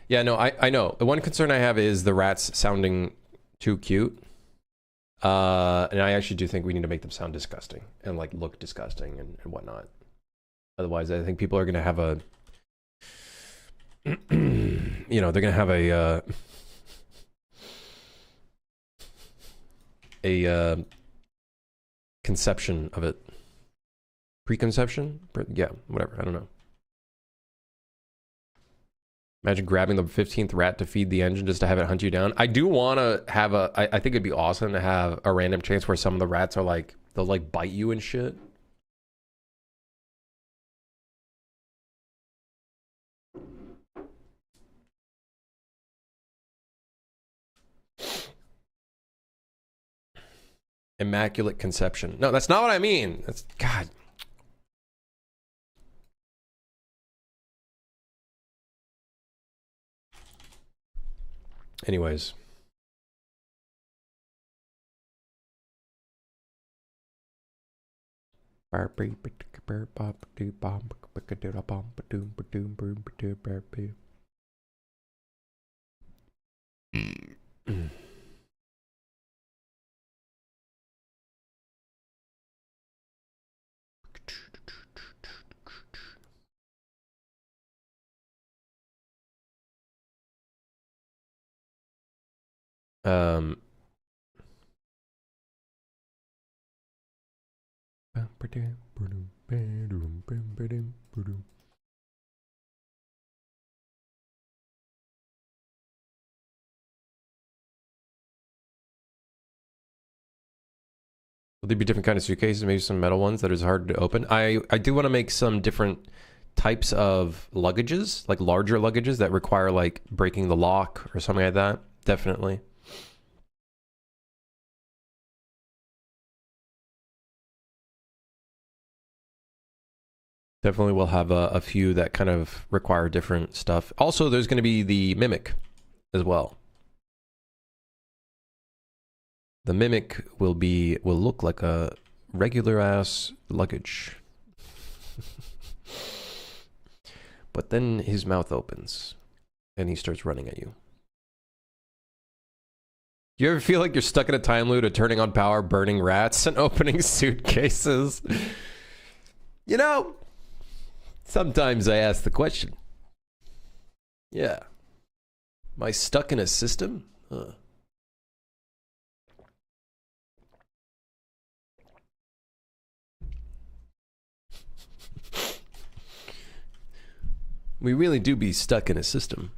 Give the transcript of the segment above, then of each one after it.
Yeah, no, I know. The one concern I have is the rats sounding too cute. And I actually do think we need to make them sound disgusting and like look disgusting and whatnot. Otherwise, I think people are gonna have a, you know, they're gonna have a conception of it. Preconception? Yeah, whatever. I don't know. Imagine grabbing the 15th rat to feed the engine just to have it hunt you down. I do want to have I think it'd be awesome to have a random chance where some of the rats are like, they'll like bite you and shit. Immaculate conception. No, that's not what I mean. That's, God. Anyways. Um, will there be different kind of suitcases? Maybe some metal ones that is hard to open. I do want to make some different types of luggages, like larger luggages that require like breaking the lock or something like that. Definitely. Definitely will have a few that kind of require different stuff. Also, there's going to be the Mimic as well. The Mimic will look like a regular ass luggage. But then his mouth opens and he starts running at you. You ever feel like you're stuck in a time loop of turning on power, burning rats, and opening suitcases? You know, sometimes I ask the question. Yeah. Am I stuck in a system? Huh. We really do be stuck in a system.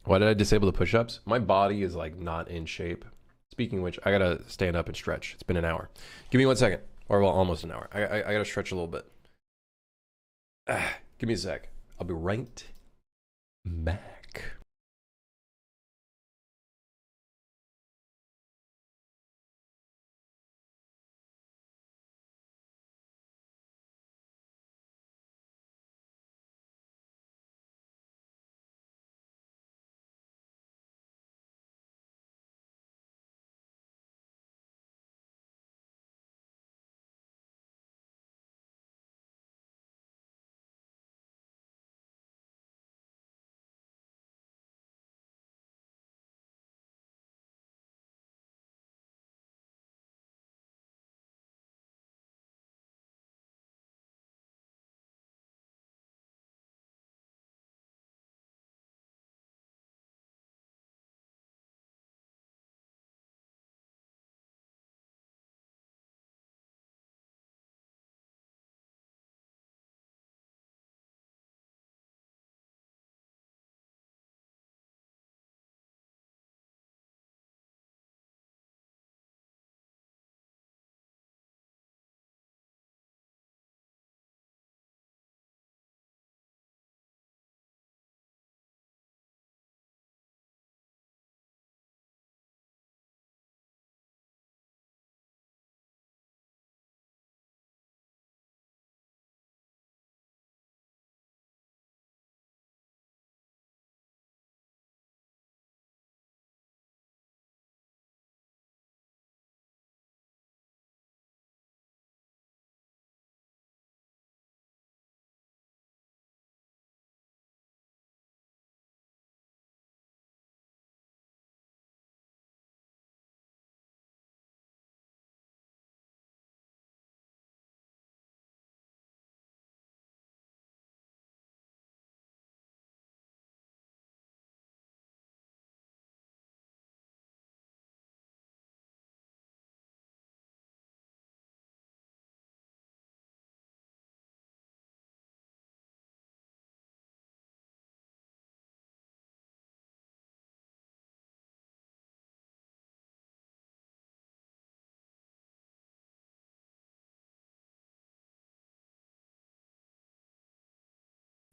Why did I disable the push-ups? My body is like not in shape. Speaking of which, I gotta stand up and stretch. It's been an hour. Give me 1 second. Or well, almost an hour. I gotta stretch a little bit. Give me a sec. I'll be right back.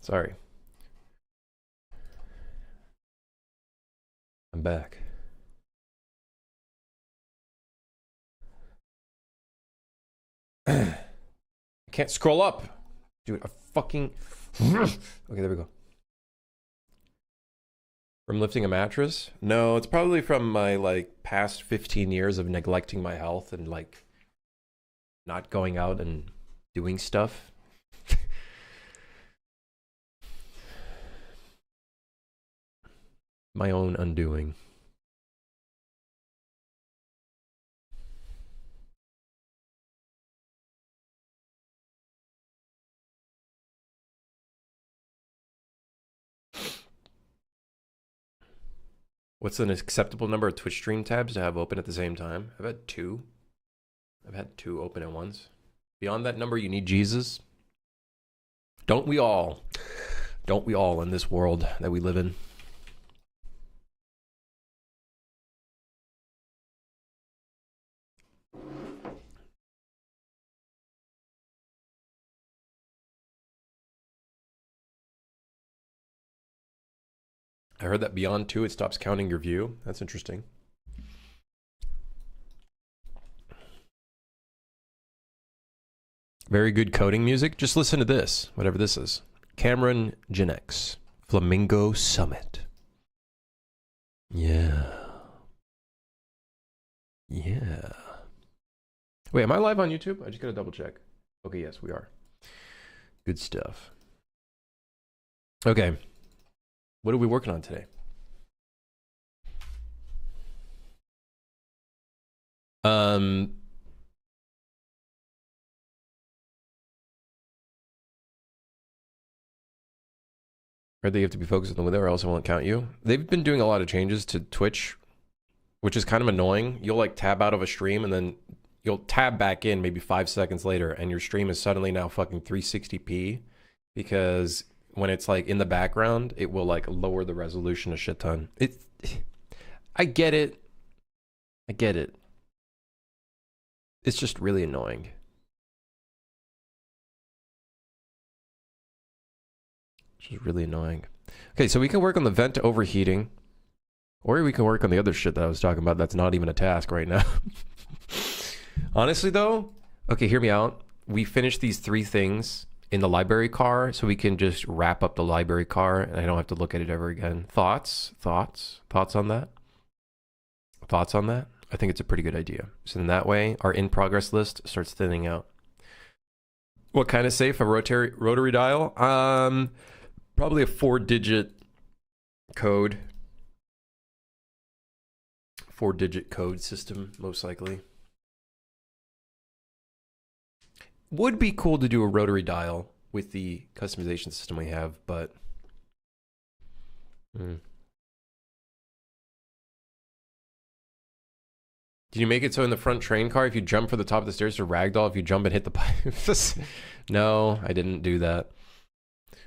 Sorry. I'm back. I can't scroll up. Dude, a fucking... Okay, there we go. From lifting a mattress? No, it's probably from my, like, past 15 years of neglecting my health and, like, not going out and doing stuff. My own undoing. What's an acceptable number of Twitch stream tabs to have open at the same time? I've had 2. I've had 2 open at once. Beyond that number, you need Jesus. Don't we all? Don't we all in this world that we live in? I heard that beyond 2, it stops counting your view. That's interesting. Very good coding music. Just listen to this, whatever this is. Cameron Ginex, Flamingo Summit. Yeah. Yeah. Wait, am I live on YouTube? I just gotta double check. Okay, yes, we are. Good stuff. Okay. What are we working on today? Or they have to be focused on the window or else it won't count you. They've been doing a lot of changes to Twitch, which is kind of annoying. You'll like tab out of a stream and then you'll tab back in maybe 5 seconds later and your stream is suddenly now fucking 360p because when it's like in the background, it will like lower the resolution a shit ton. I get it. I get it. It's just really annoying. Which is really annoying. Okay, so we can work on the vent overheating. Or we can work on the other shit that I was talking about that's not even a task right now. Honestly though, okay, hear me out. We finished these 3 things in the library car, so we can just wrap up the library car and I don't have to look at it ever again. Thoughts on that? Thoughts on that? I think it's a pretty good idea. So in that way, our in progress list starts thinning out. What kind of safe? A rotary dial? Probably a 4-digit code. 4-digit code system, most likely. Would be cool to do a rotary dial with the customization system we have, but... Did you make it so in the front train car, if you jump for the top of the stairs to ragdoll, if you jump and hit the pipes? No, I didn't do that.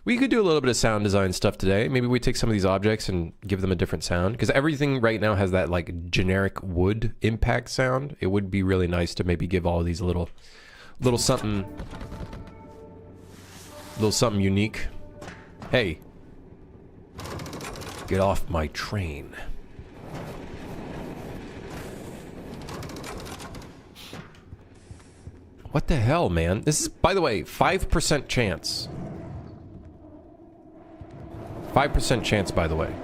We could do a little bit of sound design stuff today. Maybe we take some of these objects and give them a different sound. Because everything right now has that like generic wood impact sound. It would be really nice to maybe give all these a little something unique. Hey, get off my train. What the hell, man? This is, by the way, 5% chance. 5% chance, by the way.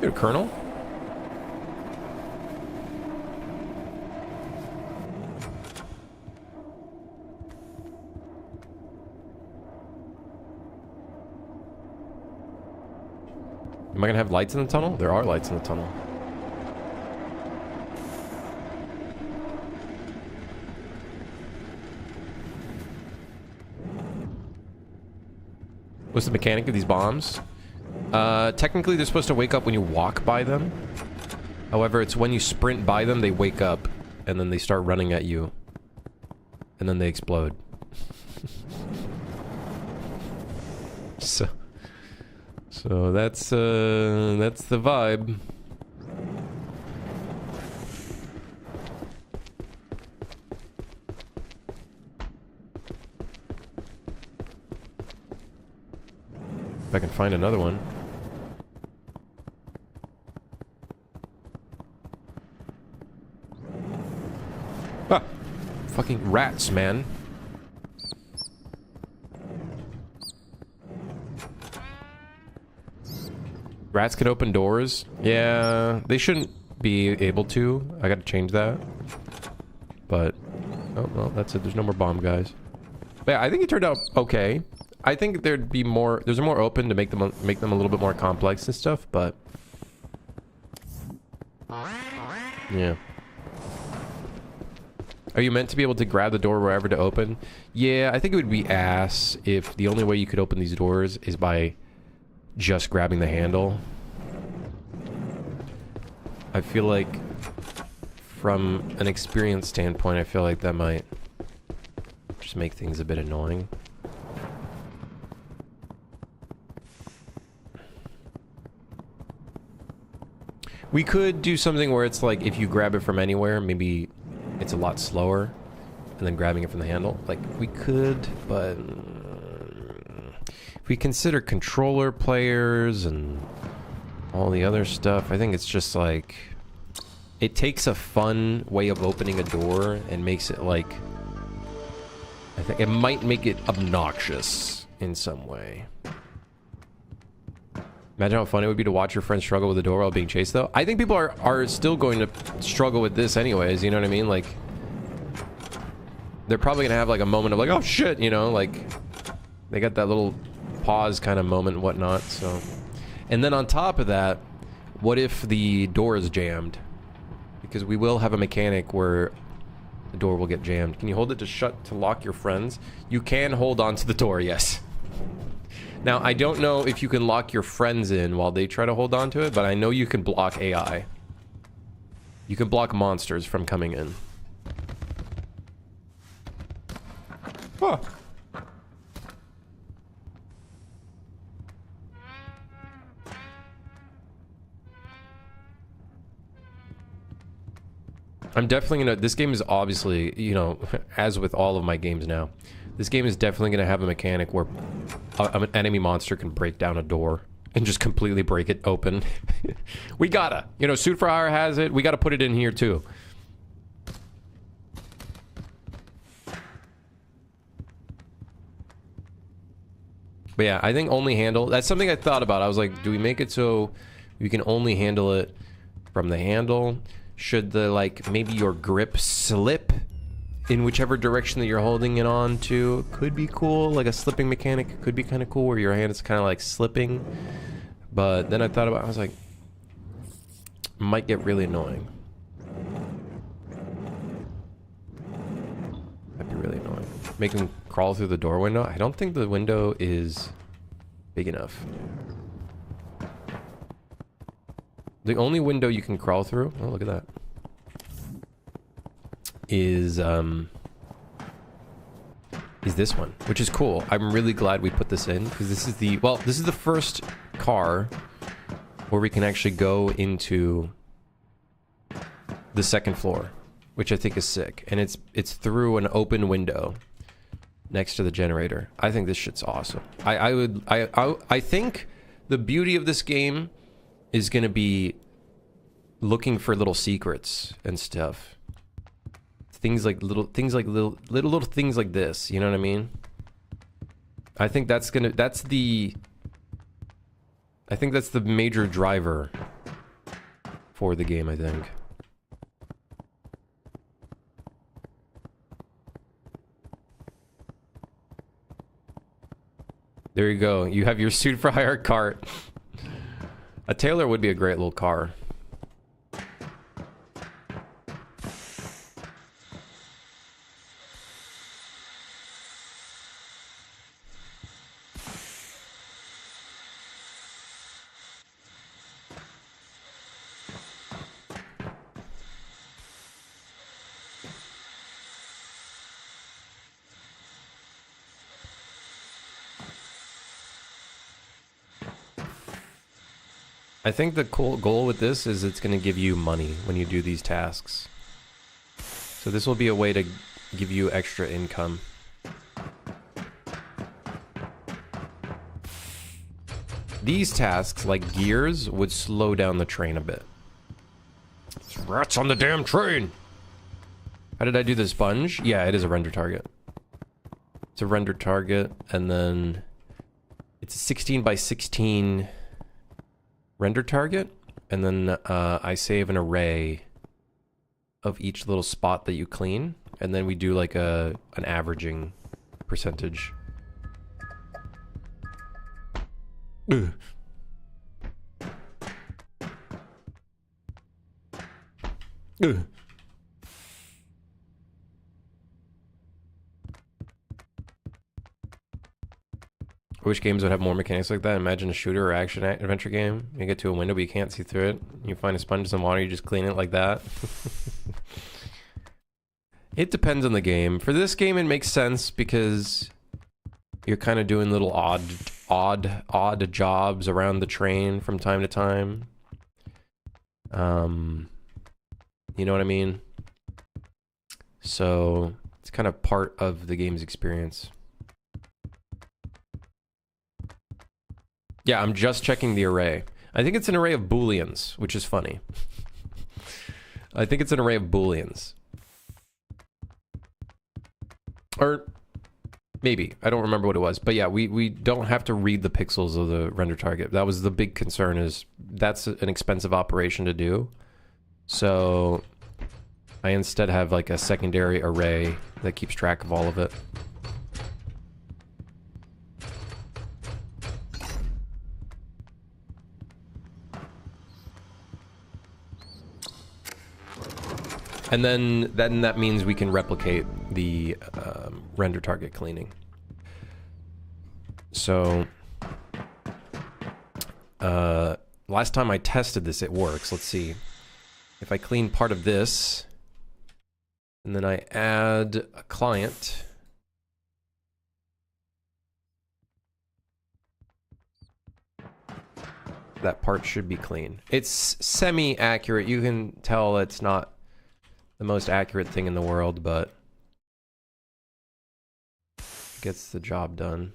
You're a colonel? Am I gonna have lights in the tunnel? There are lights in the tunnel. What's the mechanic of these bombs? Technically they're supposed to wake up when you walk by them. However, it's when you sprint by them, they wake up. And then they start running at you. And then they explode. So that's the vibe. I can find another one. Ah! Fucking rats, man. Rats can open doors? Yeah, they shouldn't be able to. I gotta change that. But... oh, well, that's it. There's no more bomb guys. But yeah, I think it turned out okay. I think there'd be more... there's more open to make them a little bit more complex and stuff, but... yeah. Are you meant to be able to grab the door wherever to open? Yeah, I think it would be ass if the only way you could open these doors is by just grabbing the handle. I feel like from an experience standpoint, I feel like that might just make things a bit annoying. We could do something where it's like if you grab it from anywhere, maybe it's a lot slower and then grabbing it from the handle. Like, we could, but if we consider controller players and all the other stuff, I think it's just like... it takes a fun way of opening a door and makes it like... I think it might make it obnoxious in some way. Imagine how fun it would be to watch your friends struggle with the door while being chased, though. I think people are still going to struggle with this anyways, you know what I mean? Like, they're probably gonna have like a moment of like, oh shit, you know, like, they got that little pause kind of moment and whatnot, so... and then on top of that, what if the door is jammed? Because we will have a mechanic where the door will get jammed. Can you hold it to shut to lock your friends? You can hold on to the door, yes. Now, I don't know if you can lock your friends in while they try to hold on to it, but I know you can block AI. You can block monsters from coming in. Huh. I'm definitely gonna... this game is obviously, you know, as with all of my games now, this game is definitely gonna have a mechanic where an enemy monster can break down a door and just completely break it open. We gotta. You know, Suit for Hire has it. We gotta put it in here too. But yeah, I think only handle... that's something I thought about. I was like, do we make it so you can only handle it from the handle? Should the, like, maybe your grip slip in whichever direction that you're holding it on to? Could be cool. Like a slipping mechanic could be kind of cool where your hand is kind of like slipping. But then I thought about it. I was like, might get really annoying. That'd be really annoying. Make them crawl through the door window. I don't think the window is big enough. The only window you can crawl through, oh look at that, is this one, which is cool. I'm really glad we put this in, because this is the, well, this is the first car where we can actually go into the second floor, which I think is sick. And it's through an open window next to the generator. I think this shit's awesome. I think the beauty of this game is gonna be looking for little secrets and stuff. Things like little things like little things like this, you know what I mean? I think that's the major driver for the game, I think. There you go. You have your Suit for Hire cart. A Taylor would be a great little car. I think the cool goal with this is it's going to give you money when you do these tasks. So this will be a way to give you extra income. These tasks, like gears, would slow down the train a bit. There's rats on the damn train! How did I do the sponge? Yeah, it is a render target. It's a render target, and then it's a 16 by 16 render target, and then I save an array of each little spot that you clean, and then we do like an averaging percentage. Ugh. Ugh. I wish games would have more mechanics like that. Imagine a shooter or action adventure game. You get to a window, but you can't see through it. You find a sponge in some water, you just clean it like that. It depends on the game. For this game, it makes sense because you're kind of doing little odd jobs around the train from time to time. You know what I mean? So it's kind of part of the game's experience. Yeah, I'm just checking the array. I think it's an array of booleans, which is funny. I think it's an array of booleans. Or maybe. I don't remember what it was. But yeah, we don't have to read the pixels of the render target. That was the big concern, is that's an expensive operation to do. So I instead have like a secondary array that keeps track of all of it. And then that means we can replicate the render target cleaning. So last time I tested this, it works. Let's see. If I clean part of this, and then I add a client. That part should be clean. It's semi-accurate. You can tell it's not the most accurate thing in the world, but gets the job done.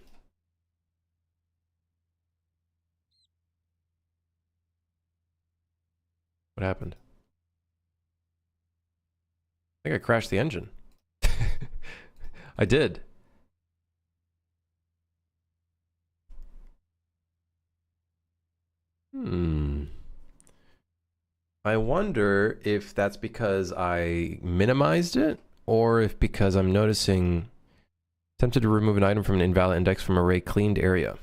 What happened? I think I crashed the engine. I did. I wonder if that's because I minimized it, or if because I'm noticing tempted to remove an item from an invalid index from array cleaned area.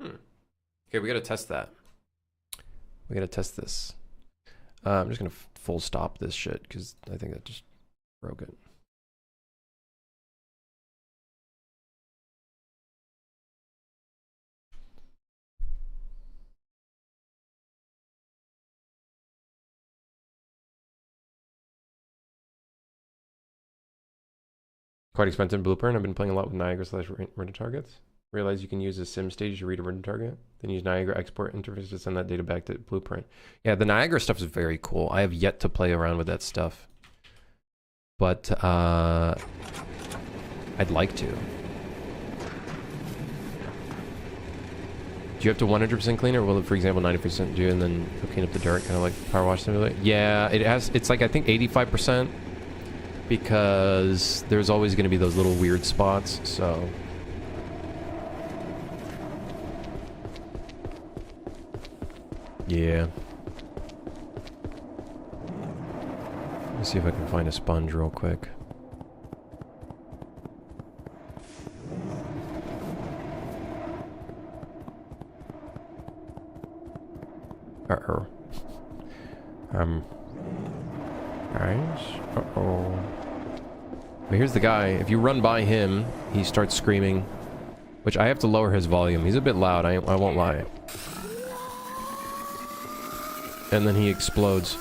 Okay, we gotta test that. We gotta test this. I'm just gonna full stop this shit because I think that just broke it. Quite expensive blueprint. I've been playing a lot with Niagara / render targets. Realize you can use a sim stage to read a render target, then use Niagara export interface to send that data back to blueprint. Yeah, the Niagara stuff is very cool. I have yet to play around with that stuff, but I'd like to. Do you have to 100% clean, or will it, for example, 90% do and then clean up the dirt, kind of like Power Wash Simulator? Yeah, it has. It's like I think 85%, because there's always going to be those little weird spots. So. Yeah. Let's see if I can find a sponge real quick. Uh-oh. Guys? Uh-oh. But here's the guy. If you run by him, he starts screaming. Which I have to lower his volume. He's a bit loud, I won't lie. And then he explodes.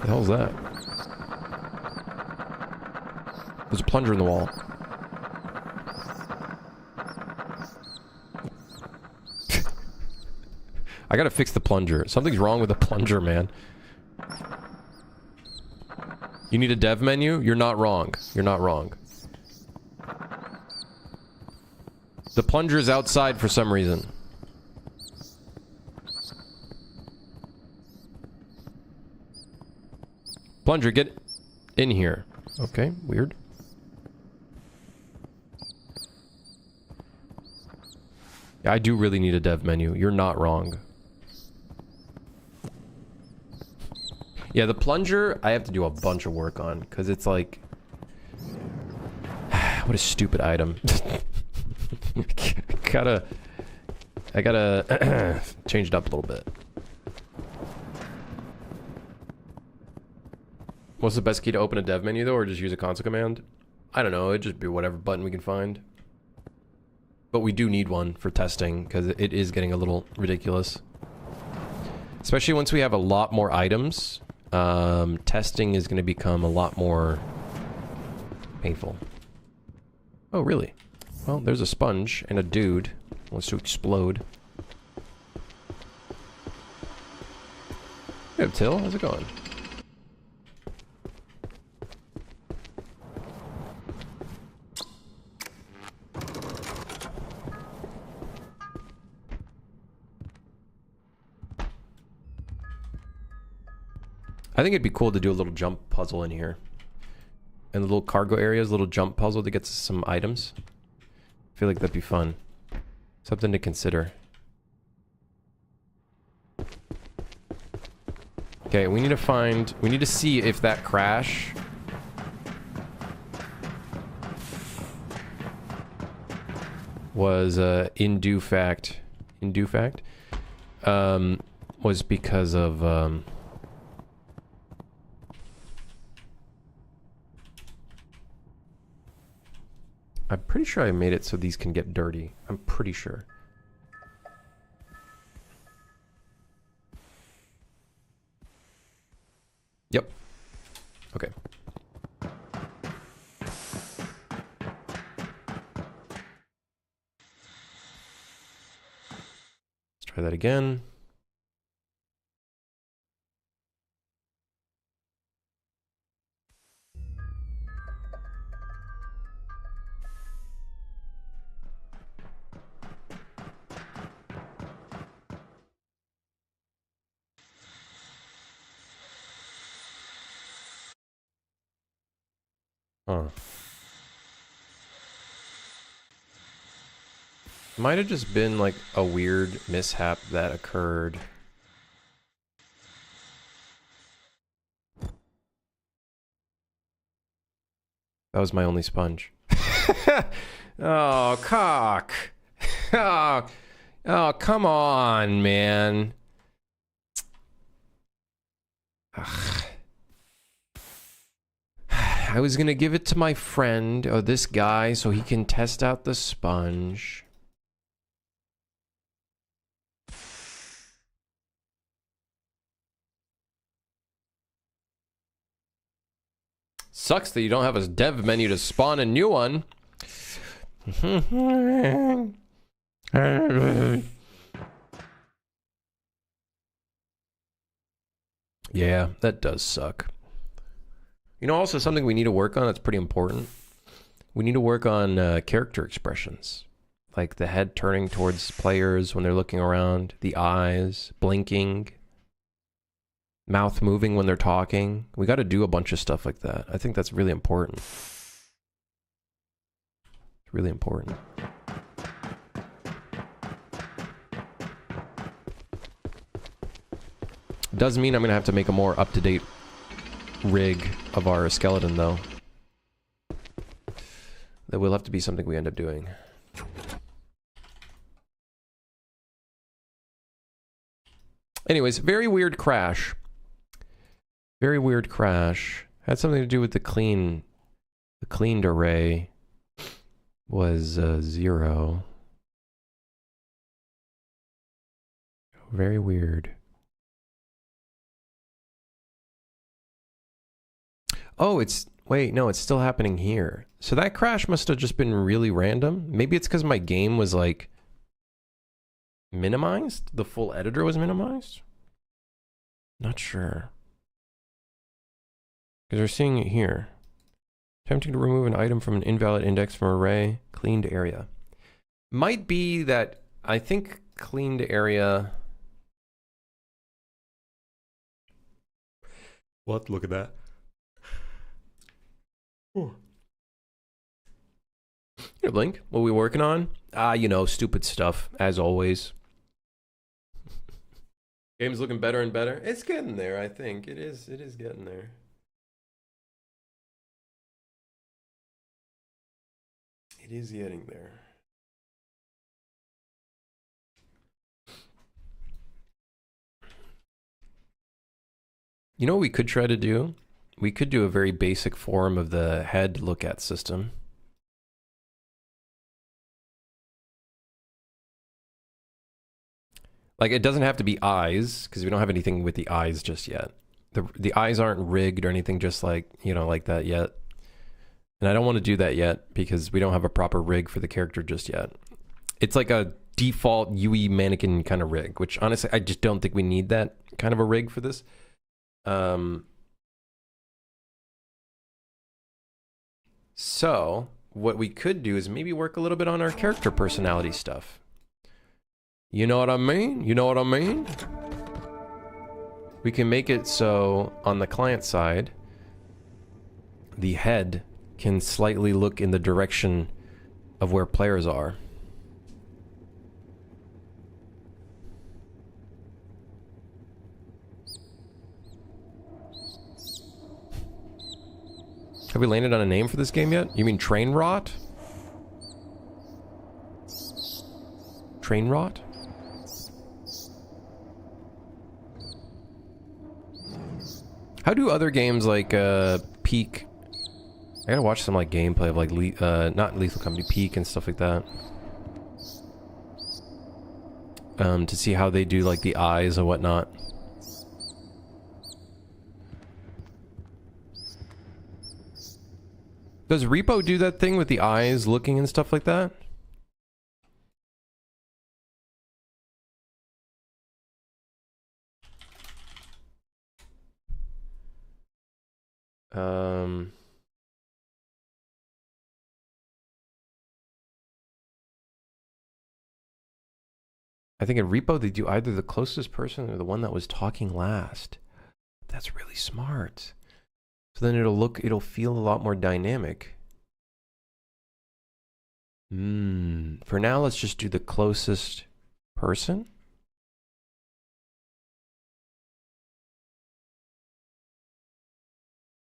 The hell's that? There's a plunger in the wall. I gotta fix the plunger. Something's wrong with the plunger, man. You need a dev menu? You're not wrong. You're not wrong. The plunger is outside for some reason. Plunger, get in here. Okay, weird. Yeah, I do really need a dev menu. You're not wrong. Yeah, the plunger, I have to do a bunch of work on, because it's like... what a stupid item. I gotta change it up a little bit. What's the best key to open a dev menu, though, or just use a console command? I don't know, it'd just be whatever button we can find. But we do need one for testing, because it is getting a little ridiculous. Especially once we have a lot more items, testing is going to become a lot more painful. Oh, really? Well, there's a sponge and a dude who wants to explode. Hey, Till, how's it going? I think it'd be cool to do a little jump puzzle in here. And the little cargo areas, little jump puzzle to get some items. I feel like that'd be fun. Something to consider. Okay, we need to see if that crash was was because of I'm pretty sure I made it so these can get dirty. I'm pretty sure. Yep. Okay. Let's try that again. Huh. Might have just been like a weird mishap that occurred. That was my only sponge. Oh, cock. Oh, come on, man. Ugh. I was gonna give it to my friend, or this guy, so he can test out the sponge. Sucks that you don't have a dev menu to spawn a new one. Yeah, that does suck. You know, also something we need to work on that's pretty important. We need to work on character expressions. Like the head turning towards players when they're looking around, the eyes, blinking, mouth moving when they're talking. We got to do a bunch of stuff like that. I think that's really important. It's really important. Does mean I'm going to have to make a more up-to-date rig of our skeleton, though. That will have to be something we end up doing. Anyways, very weird crash. Very weird crash. Had something to do with the cleaned array was 0. Very weird. Oh, wait, no, it's still happening here. So that crash must have just been really random. Maybe it's because my game was like minimized? The full editor was minimized? Not sure. Because we're seeing it here. Attempting to remove an item from an invalid index from array, cleaned area. Might be that, I think cleaned area. We'll have to look at that. Here, Blink, what are we working on? You know, stupid stuff, as always. Game's looking better and better. It's getting there, I think. It is getting there. It is getting there. You know what we could try to do? We could do a very basic form of the head look at system. Like, it doesn't have to be eyes, because we don't have anything with the eyes just yet. The eyes aren't rigged or anything just like, you know, like that yet. And I don't want to do that yet, because we don't have a proper rig for the character just yet. It's like a default UE mannequin kind of rig, which honestly, I just don't think we need that kind of a rig for this. So, what we could do is maybe work a little bit on our character personality stuff. You know what I mean? You know what I mean? We can make it so on the client side, the head can slightly look in the direction of where players are. Have we landed on a name for this game yet? You mean Train Rot? Train Rot? How do other games like Peak? I gotta watch some like gameplay of like not Lethal Company, Peak and stuff like that. To see how they do like the eyes and whatnot. Does Repo do that thing with the eyes looking and stuff like that? I think in Repo they do either the closest person or the one that was talking last. That's really smart. So then it'll feel a lot more dynamic. For now, let's just do the closest person.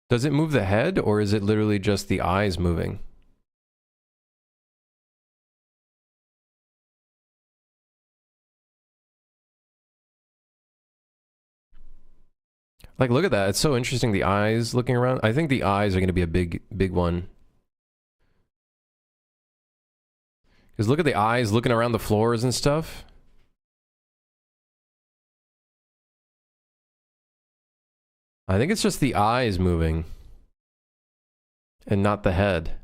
Does it move the head, or is it literally just the eyes moving? Like, look at that. It's so interesting, the eyes looking around. I think the eyes are going to be a big one. Because look at the eyes looking around the floors and stuff. I think it's just the eyes moving. And not the head.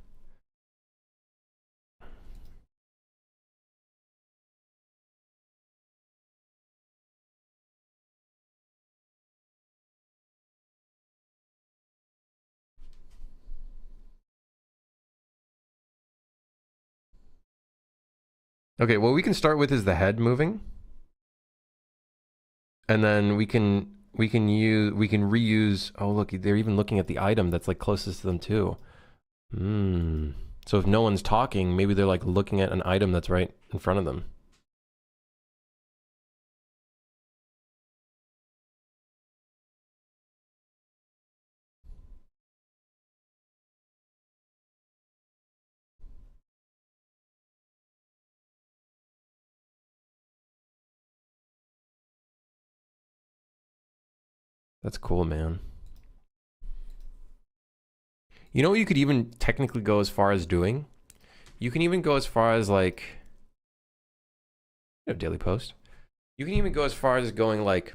Okay, what we can start with is the head moving. And then we can reuse, oh look, they're even looking at the item that's like closest to them too. So if no one's talking, maybe they're like looking at an item that's right in front of them. That's cool, man. You know what you could even technically go as far as doing? You can even go as far as like, you know, daily post. You can even go as far as going like,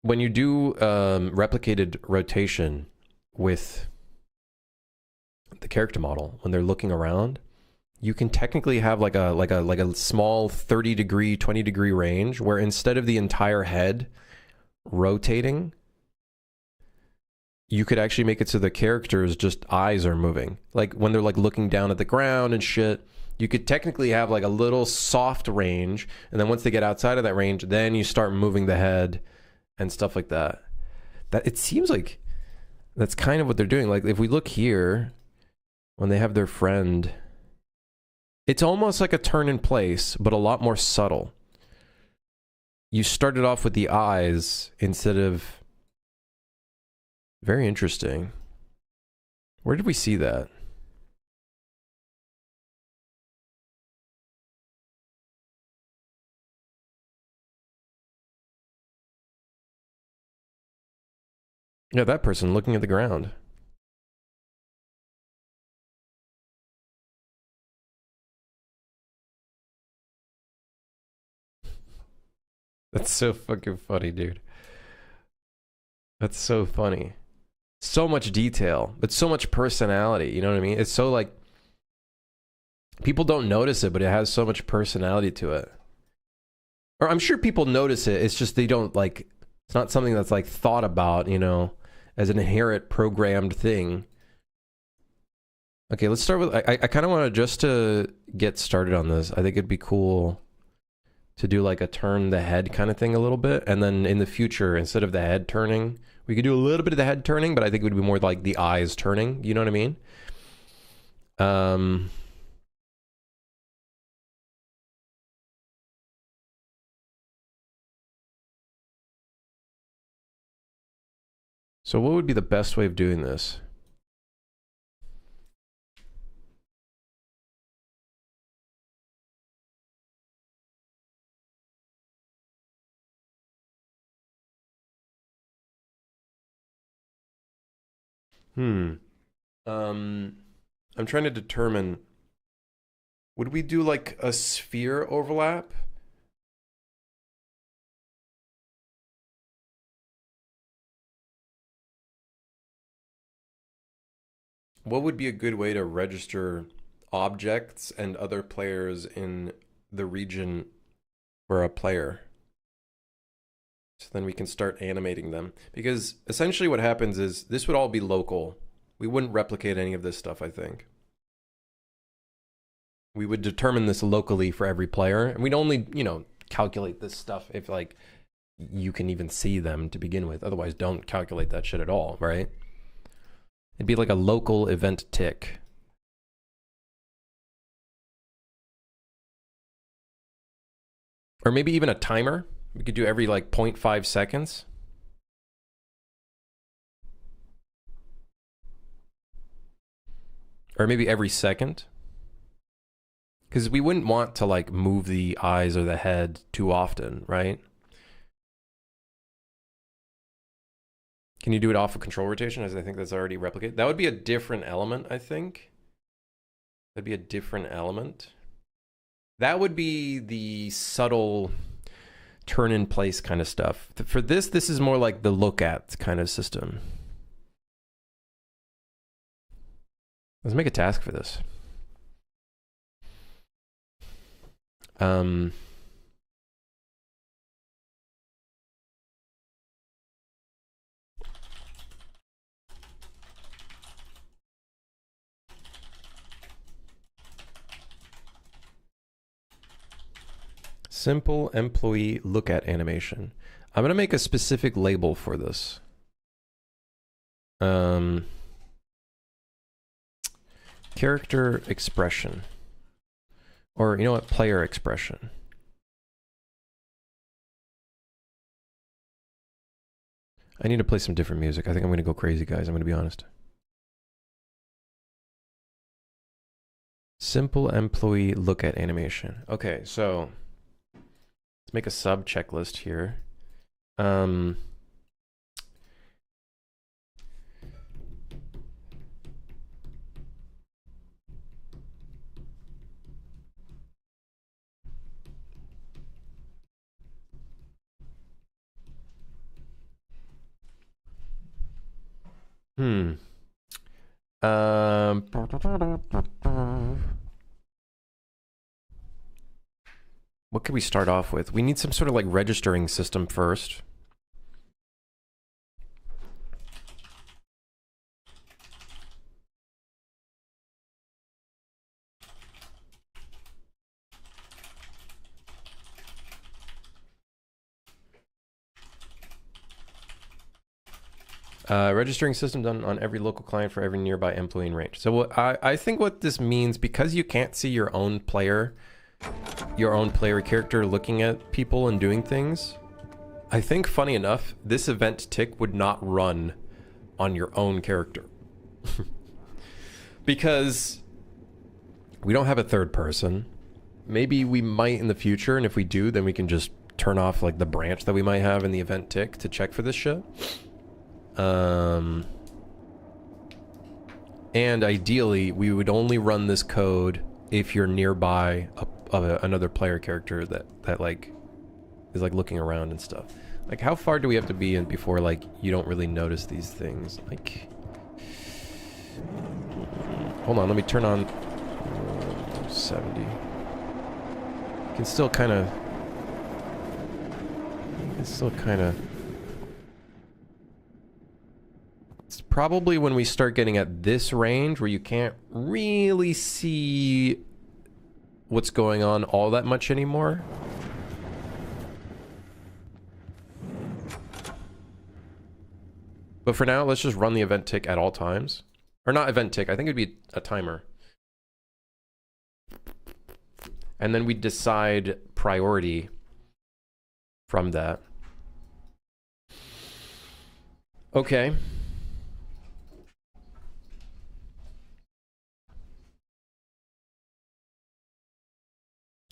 when you do replicated rotation with the character model, when they're looking around, you can technically have like a small 30 degree, 20 degree range where instead of the entire head rotating, you could actually make it so the characters just eyes are moving. Like when they're like looking down at the ground and shit, you could technically have like a little soft range, and then once they get outside of that range, then you start moving the head and stuff like that. That it seems like that's kind of what they're doing. Like if we look here, when they have their friend, it's almost like a turn in place, but a lot more subtle. You started off with the eyes instead of... Very interesting. Where did we see that? Yeah, that person looking at the ground. That's so fucking funny, dude. That's so funny. So much detail, but so much personality. You know what I mean? It's so like... People don't notice it, but it has so much personality to it. Or I'm sure people notice it. It's just they don't like... It's not something that's like thought about, you know, as an inherent programmed thing. Okay, let's start with... I kind of want to, just to get started on this, I think it'd be cool to do like a turn the head kind of thing a little bit. And then in the future, instead of the head turning, we could do a little bit of the head turning, but I think it would be more like the eyes turning. You know what I mean? So what would be the best way of doing this? I'm trying to determine, would we do like a sphere overlap? What would be a good way to register objects and other players in the region for a player? So then we can start animating them. Because essentially what happens is this would all be local. We wouldn't replicate any of this stuff, I think. We would determine this locally for every player. And we'd only, you know, calculate this stuff if like you can even see them to begin with. Otherwise, don't calculate that shit at all, right? It'd be like a local event tick. Or maybe even a timer. We could do every like 0.5 seconds. Or maybe every second. Because we wouldn't want to like move the eyes or the head too often, right? Can you do it off of control rotation? As I think that's already replicated. That would be a different element, I think. That'd be a different element. That would be the subtle turn in place kind of stuff. For this is more like the look at kind of system. Let's make a task for this. Simple employee look at animation. I'm going to make a specific label for this. Character expression. Or, you know what? Player expression. I need to play some different music. I think I'm going to go crazy, guys. I'm going to be honest. Simple employee look at animation. Okay, so let's make a sub checklist here. What could we start off with? We need some sort of like registering system first. Registering system done on every local client for every nearby employee in range. So what I think what this means, because you can't see your own player character looking at people and doing things, I think, funny enough, this event tick would not run on your own character. Because we don't have a third person. Maybe we might in the future, and if we do, then we can just turn off like the branch that we might have in the event tick to check for this shit. And ideally, we would only run this code if you're nearby another player character that like is like looking around and stuff. Like, how far do we have to be in before like you don't really notice these things? Like, hold on, let me turn on 70. You can still kind of. It's probably when we start getting at this range where you can't really see what's going on all that much anymore. But for now, let's just run the event tick at all times. Or not event tick, I think it'd be a timer. And then we decide priority from that. Okay.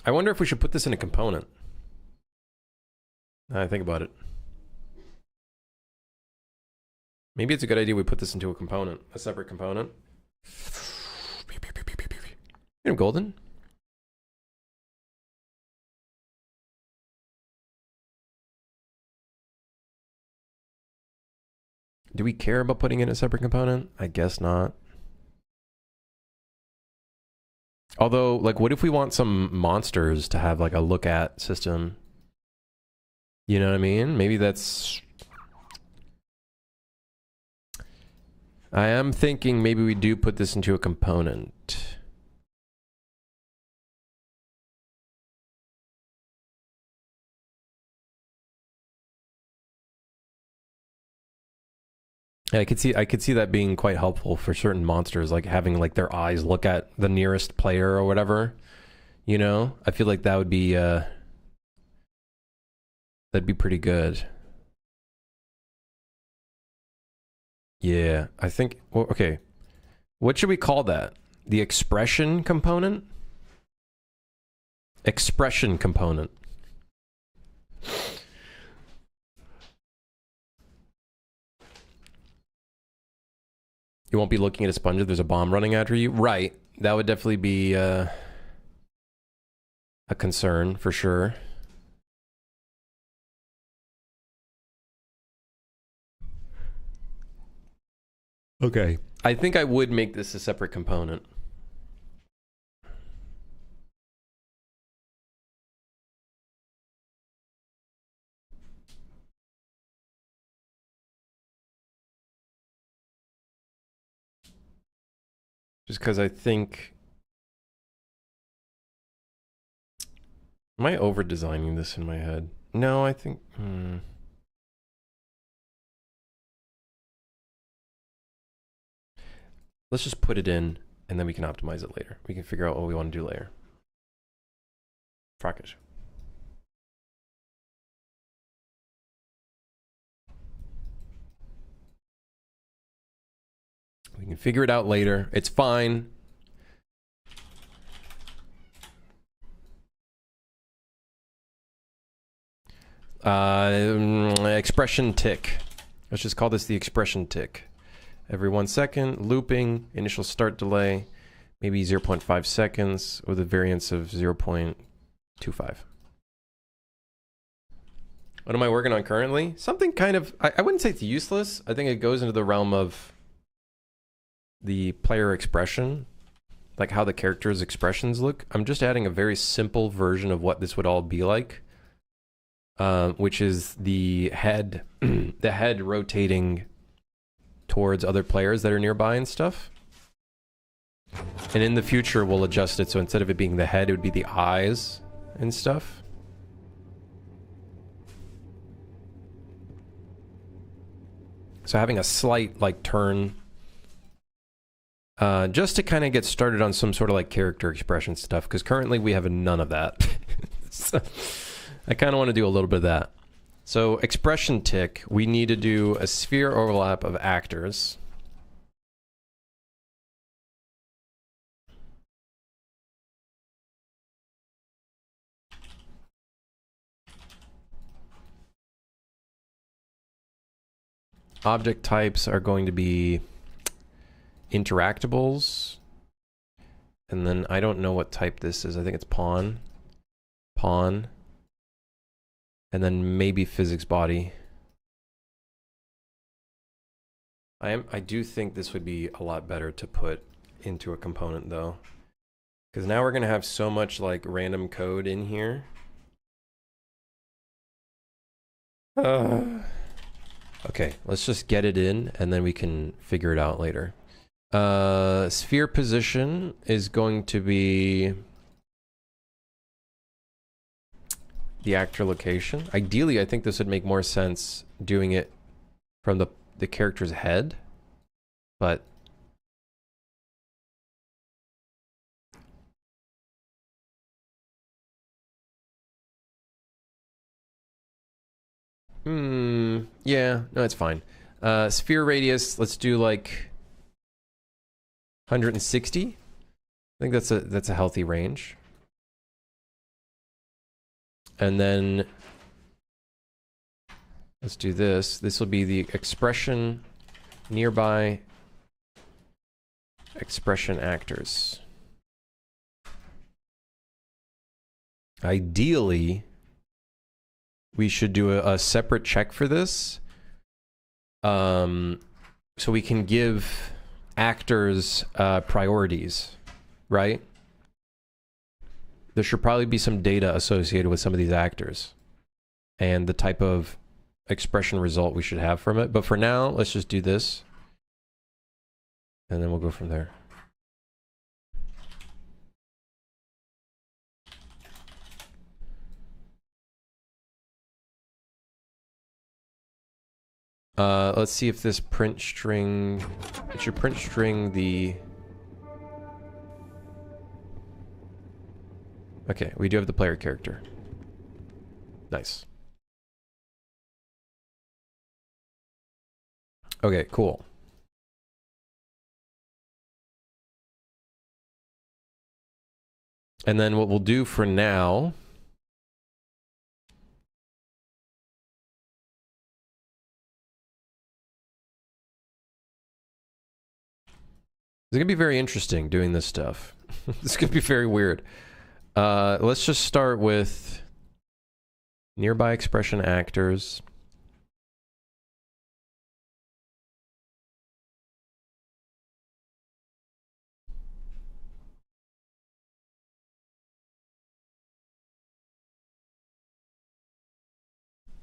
I wonder if we should put this in a component. Now I think about it. Maybe it's a good idea we put this into a component, a separate component. Golden. Do we care about putting in a separate component? I guess not. Although, like, what if we want some monsters to have, like, a look at system? You know what I mean? Maybe that's... I am thinking maybe we do put this into a component. Yeah, I could see that being quite helpful for certain monsters, like having like their eyes look at the nearest player or whatever. You know, I feel like that would be that'd be pretty good. Yeah, I think. Well, okay, what should we call that? The expression component. Expression component. You won't be looking at a sponge if there's a bomb running after you? Right. That would definitely be a concern, for sure. Okay. I think I would make this a separate component. Just because I think... Am I over-designing this in my head? No, I think... Let's just put it in, and then we can optimize it later. We can figure out what we want to do later. Frakish. We can figure it out later. It's fine. Expression tick. Let's just call this the expression tick. Every 1 second, looping, initial start delay, maybe 0.5 seconds with a variance of 0.25. What am I working on currently? Something kind of, I wouldn't say it's useless. I think it goes into the realm of the player expression. like how the characters' expressions look, I'm just adding a very simple version of what this would all be like, which is the head, the head rotating towards other players that are nearby and stuff. And in the future, we'll adjust it so instead of it being the head, it would be the eyes and stuff. So having a slight like turn, just to kind of get started on some sort of like character expression stuff, because currently we have none of that. So I kind of want to do a little bit of that. So expression tick, we need to do a sphere overlap of actors. Object types are going to be interactables. And then I don't know what type this is. I think it's pawn. Pawn. And then maybe physics body. I do think this would be a lot better to put into a component though. Because now we're going to have so much like random code in here. Okay, let's just get it in and then we can figure it out later. Sphere position is going to be the actor location. Ideally, I think this would make more sense doing it from the character's head, but yeah, no, it's fine. Sphere radius, let's do like 160. I think that's a healthy range. And then let's do this. This will be the expression nearby expression actors. Ideally, we should do a separate check for this. So we can give actors priorities, right? There should probably be some data associated with some of these actors and the type of expression result we should have from it. But for now, let's just do this. And then we'll go from there. Let's see if this print string, it should print string the, okay, we do have the player character. Nice. Okay, cool. And then what we'll do for now, it's gonna be very interesting doing this stuff. This could be very weird. Let's just start with nearby expression actors.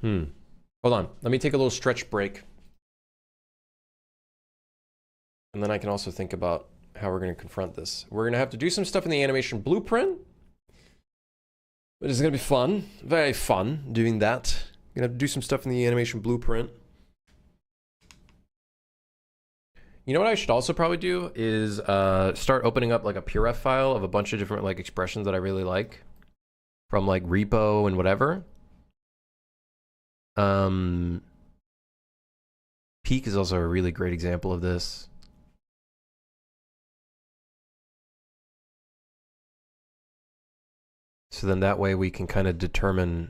Hold on. Let me take a little stretch break. And then I can also think about how we're going to confront this. We're going to have to do some stuff in the animation blueprint. But it's going to be fun. Very fun doing that. Going to have to do some stuff in the animation blueprint. You know what I should also probably do is start opening up like a puref file of a bunch of different like expressions that I really like. From like repo and whatever. Peak is also a really great example of this. So then that way we can kind of determine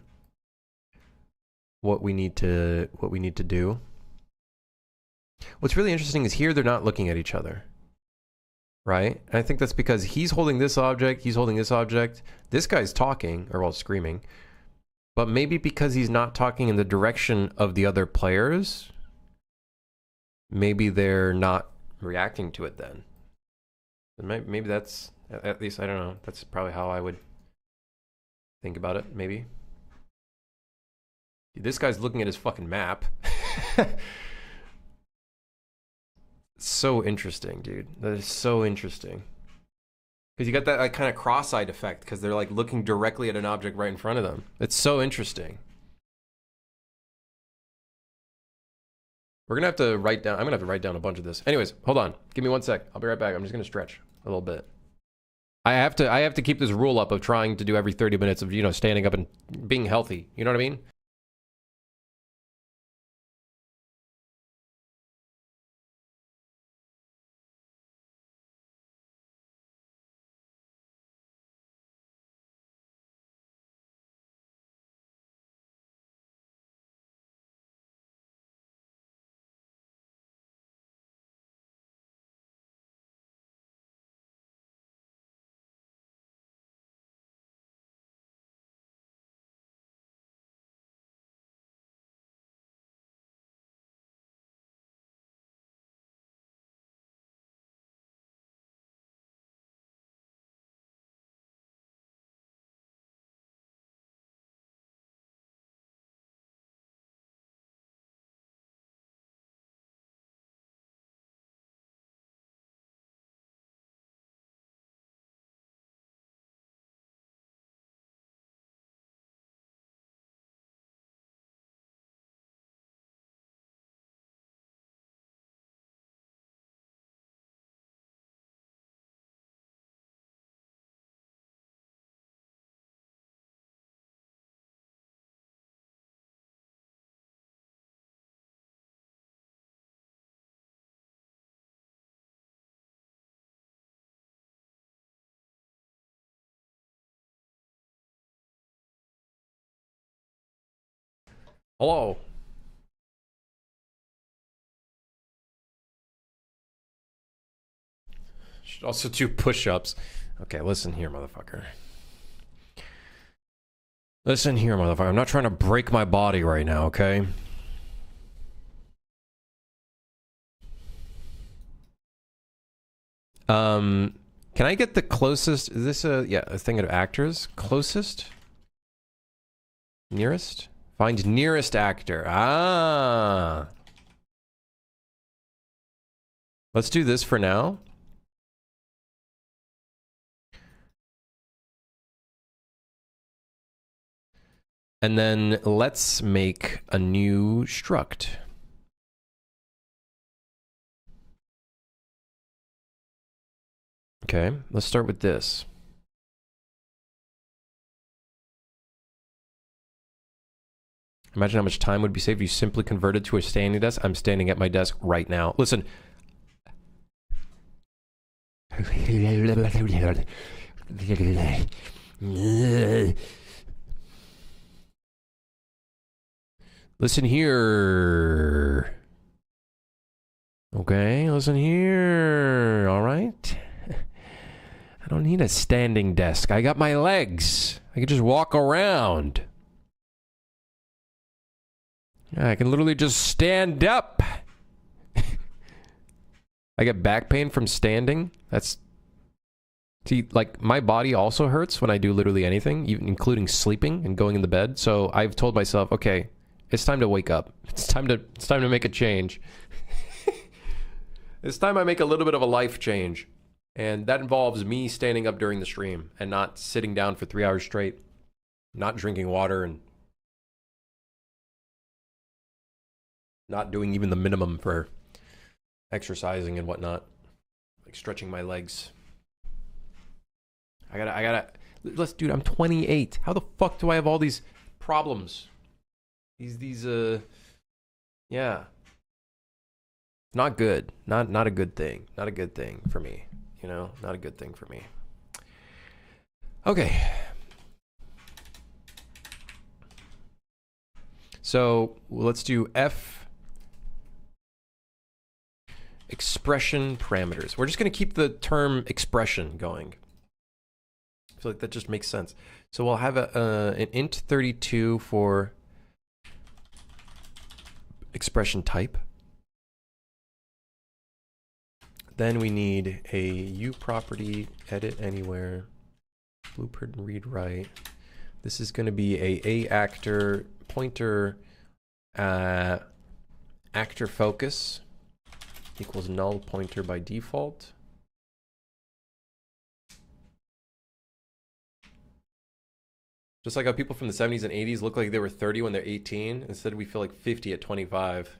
what we need to do. What's really interesting is here they're not looking at each other. Right? And I think that's because he's holding this object, he's holding this object. This guy's talking, or well, screaming. But maybe because he's not talking in the direction of the other players, maybe they're not reacting to it then. Maybe that's, at least, I don't know. That's probably how I would think about it, maybe. This guy's looking at his fucking map. So interesting, dude. That is so interesting. Because you got that like, kind of cross-eyed effect because they're like looking directly at an object right in front of them. It's so interesting. We're gonna have to write down. I'm gonna have to write down a bunch of this. Anyways, hold on. Give me 1 sec. I'll be right back. I'm just gonna stretch a little bit. I have to keep this rule up of trying to do every 30 minutes of, you know, standing up and being healthy. You know what I mean? Hello. Should also do push-ups. Okay, listen here, motherfucker. Listen here, motherfucker. I'm not trying to break my body right now, okay? Can I get the closest? Is this a thing of actors? Closest? Nearest? Find nearest actor. Ah. Let's do this for now. And then let's make a new struct. Okay, let's start with this. Imagine how much time would be saved if you simply converted to a standing desk. I'm standing at my desk right now. Listen. Listen here. Okay, listen here. All right. I don't need a standing desk. I got my legs. I can just walk around. I can literally just stand up. I get back pain from standing. That's... See, like, my body also hurts when I do literally anything, even including sleeping and going in the bed. So I've told myself, okay, it's time to wake up. It's time to make a change. It's time I make a little bit of a life change. And that involves me standing up during the stream and not sitting down for 3 hours straight, not drinking water, and not doing even the minimum for exercising and whatnot, like stretching my legs. I gotta, dude, I'm 28. How the fuck do I have all these problems? Yeah. Not good. Not a good thing. Not a good thing for me. You know, not a good thing for me. Okay. So let's do F expression parameters. We're just going to keep the term expression going. I feel like that just makes sense. So we'll have an int 32 for expression type. Then we need a U property, edit anywhere, blueprint read write. This is going to be a actor pointer actor focus equals null pointer by default. Just like how people from the 70s and 80s look like they were 30 when they're 18. Instead, we feel like 50 at 25.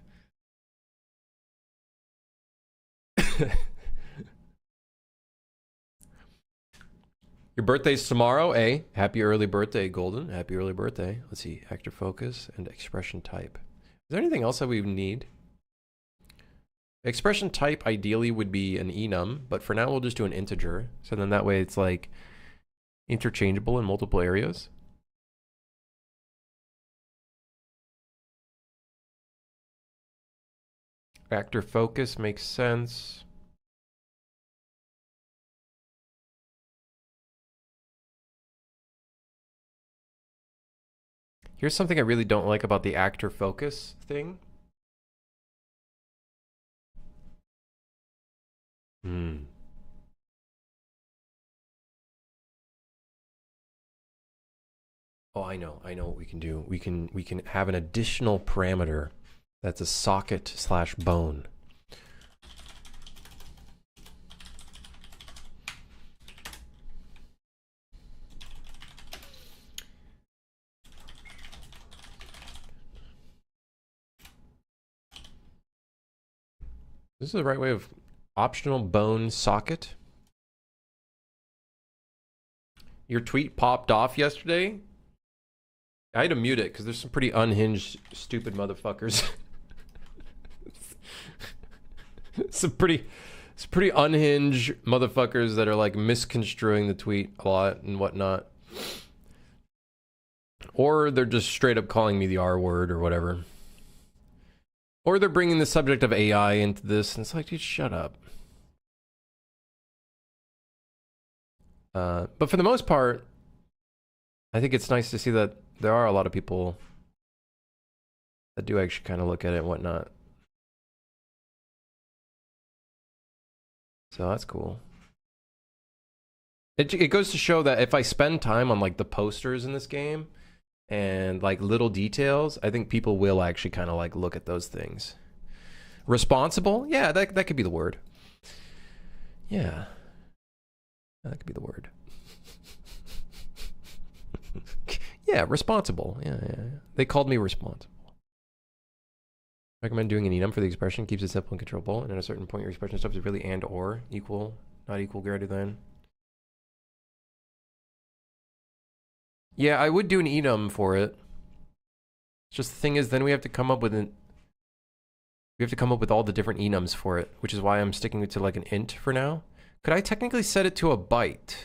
Your birthday's tomorrow, eh? Happy early birthday, Golden. Happy early birthday. Let's see, actor focus and expression type. Is there anything else that we need? Expression type ideally would be an enum, but for now we'll just do an integer. So then that way it's like interchangeable in multiple areas. Actor focus makes sense. Here's something I really don't like about the actor focus thing. Oh, I know what we can do. We can have an additional parameter that's a socket slash bone. This is the right way of optional bone socket. Your tweet popped off yesterday. I had to mute it because there's some pretty unhinged, stupid motherfuckers. some pretty unhinged motherfuckers that are like misconstruing the tweet a lot and whatnot. Or they're just straight up calling me the R word or whatever. Or they're bringing the subject of AI into this, and it's like, dude, shut up. But for the most part, I think it's nice to see that there are a lot of people that do actually kind of look at it and whatnot. So that's cool. It goes to show that if I spend time on like the posters in this game and like little details, I think people will actually kind of like look at those things. Responsible? Yeah, that could be the word. Yeah. That could be the word. Yeah, responsible. Yeah. They called me responsible. Recommend doing an enum for the expression. Keeps it simple and controllable. And at a certain point, your expression stops at really and or equal, not equal, greater than. Yeah, I would do an enum for it. Just the thing is, then we have to come up with all the different enums for it, which is why I'm sticking to like an int for now. Could I technically set it to a byte?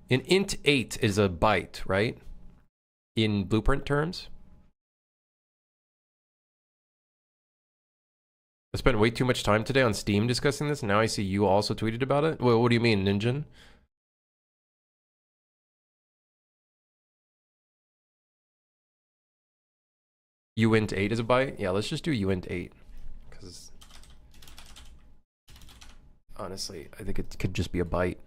An int 8 is a byte, right? In blueprint terms. I spent way too much time today on Steam discussing this, and now I see you also tweeted about it. Well, what do you mean, Ninja? uint 8 is a byte? Yeah, let's just do uint 8. Because honestly, I think it could just be a byte.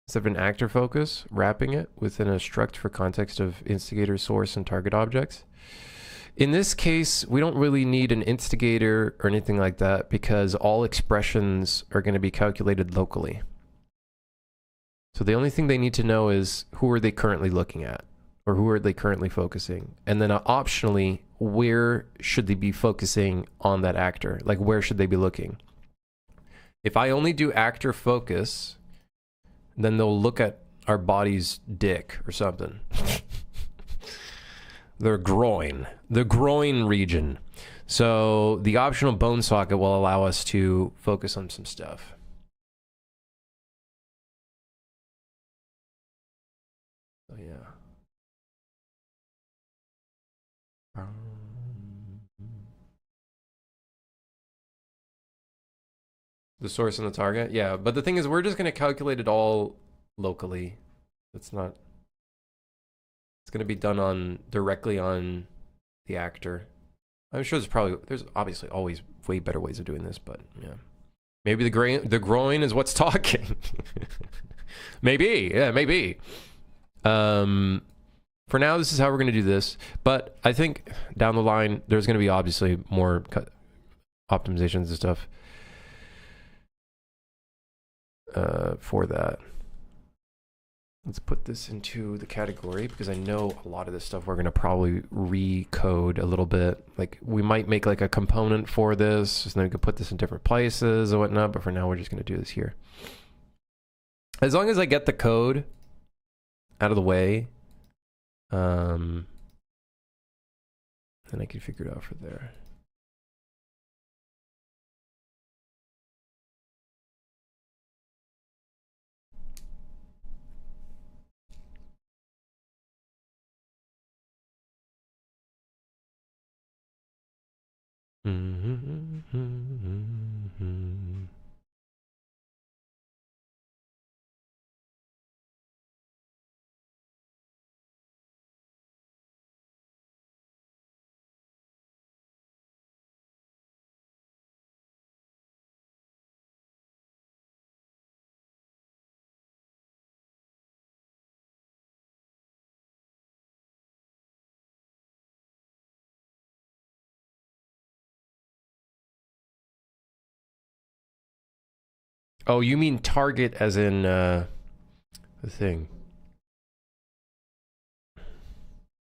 Instead of an actor focus, wrapping it within a struct for context of instigator, source, and target objects. In this case, we don't really need an instigator or anything like that because all expressions are going to be calculated locally. So the only thing they need to know is who are they currently looking at or who are they currently focusing? And then optionally, where should they be focusing on that actor? Like where should they be looking? If I only do actor focus, then they'll look at our body's dick or something. The groin region. So the optional bone socket will allow us to focus on some stuff. So yeah. The source and the target? Yeah, but the thing is we're just going to calculate it all locally. It's not It's going to be done directly on the actor. I'm sure there's obviously always way better ways of doing this, but yeah. Maybe the groin is what's talking. Maybe, yeah, maybe. For now, this is how we're going to do this. But I think down the line, there's going to be obviously more optimizations and stuff for that. Let's put this into the category because I know a lot of this stuff we're going to probably recode a little bit. Like we might make like a component for this, so then we could put this in different places and whatnot. But for now, we're just going to do this here. As long as I get the code out of the way, then I can figure it out from there. Oh, you mean target as in the thing?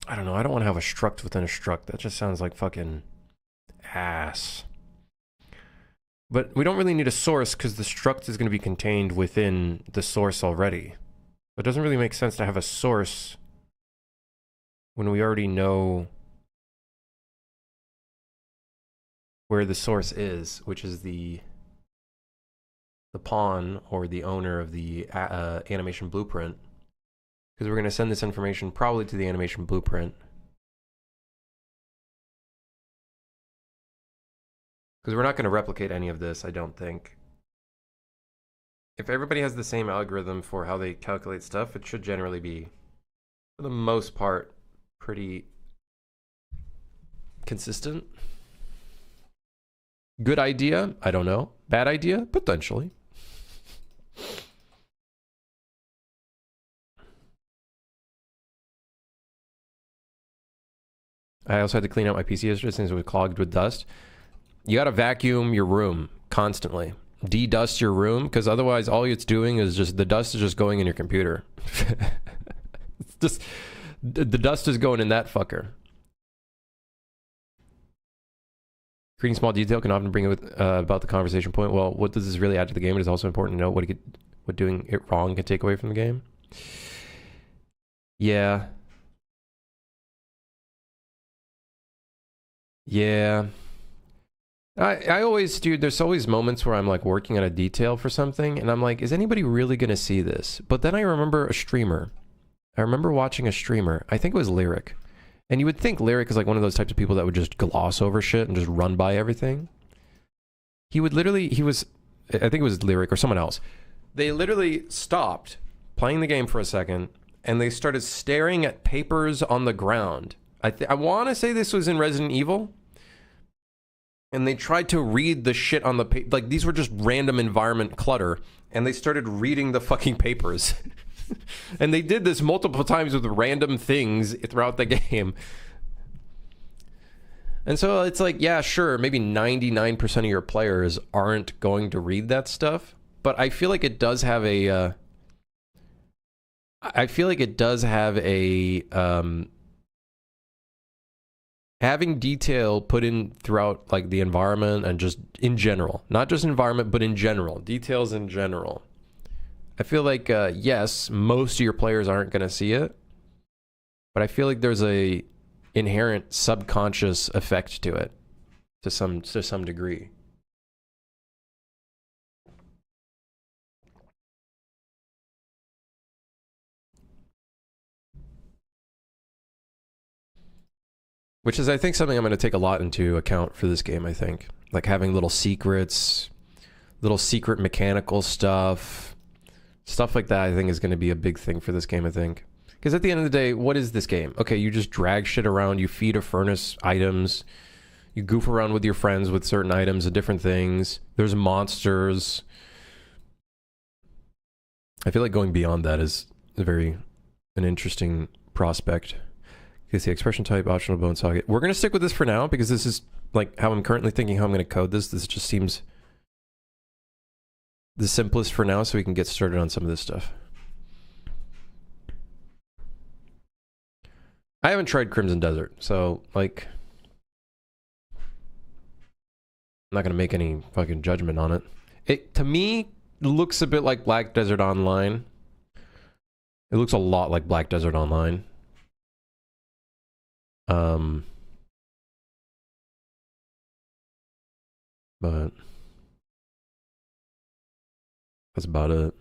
I don't know. I don't want to have a struct within a struct. That just sounds like fucking ass. But we don't really need a source because the struct is going to be contained within the source already. It doesn't really make sense to have a source when we already know where the source is, which is the pawn or the owner of the animation blueprint, because we're going to send this information probably to the animation blueprint, because we're not going to replicate any of this, I don't think. If everybody has the same algorithm for how they calculate stuff, it should generally be, for the most part, pretty consistent. Good idea? I don't know. Bad idea? Potentially. I also had to clean out my PC yesterday since it was clogged with dust. You gotta vacuum your room constantly. De-dust your room, because otherwise all it's doing is just, the dust is just going in your computer. It's just, the dust is going in that fucker. Creating small detail can often bring it with, about the conversation point. Well, what does this really add to the game? It is also important to know what doing it wrong can take away from the game. Yeah. Yeah. I always, dude, there's always moments where I'm like working on a detail for something and I'm like, is anybody really going to see this? But then I remember a streamer. I remember watching a streamer. I think it was Lyric. And you would think Lyric is like one of those types of people that would just gloss over shit and just run by everything. He would literally, I think it was Lyric or someone else. They literally stopped playing the game for a second and they started staring at papers on the ground. I want to say this was in Resident Evil. And they tried to read the shit on the paper. Like, these were just random environment clutter. And they started reading the fucking papers. And they did this multiple times with random things throughout the game. And so it's like, yeah, sure, maybe 99% of your players aren't going to read that stuff. But I feel like it does have a... having detail put in throughout like the environment and just in general, not just environment, but in general, details in general. I feel like, yes, most of your players aren't going to see it, but I feel like there's a inherent subconscious effect to it to some degree. Which is, I think, something I'm going to take a lot into account for this game, I think. Like having little secrets, little secret mechanical stuff. Stuff like that, I think, is going to be a big thing for this game, I think. Because at the end of the day, what is this game? Okay, you just drag shit around, you feed a furnace items, you goof around with your friends with certain items and different things. There's monsters. I feel like going beyond that is an interesting prospect. Okay, the expression type, optional bone socket. We're going to stick with this for now because this is like how I'm currently thinking how I'm going to code this. This just seems the simplest for now, so we can get started on some of this stuff. I haven't tried Crimson Desert, so like I'm not going to make any fucking judgment on it. It, to me, looks a bit like Black Desert Online. It looks a lot like Black Desert Online. But that's about it.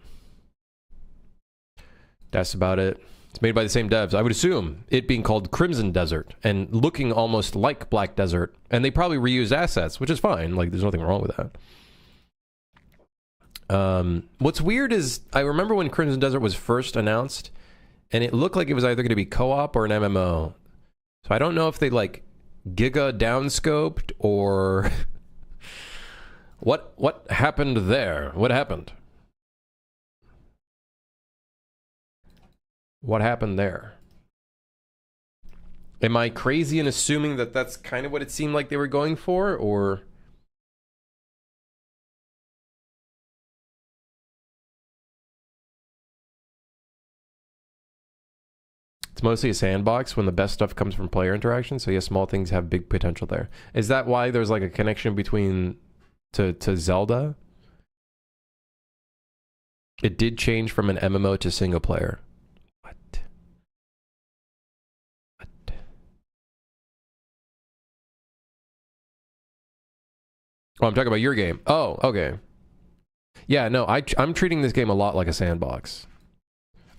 That's about it. It's made by the same devs. I would assume it being called Crimson Desert and looking almost like Black Desert. And they probably reused assets, which is fine. Like, there's nothing wrong with that. What's weird is I remember when Crimson Desert was first announced, and it looked like it was either going to be co-op or an MMO. So I don't know if they like giga downscoped or what happened there. What happened? What happened there? Am I crazy in assuming that that's kind of what it seemed like they were going for, or? It's mostly a sandbox when the best stuff comes from player interaction, so yes, small things have big potential there. Is that why there's like a connection between to Zelda? It did change from an MMO to single player. What? Oh, I'm talking about your game. Oh, okay. Yeah, no, I'm treating this game a lot like a sandbox.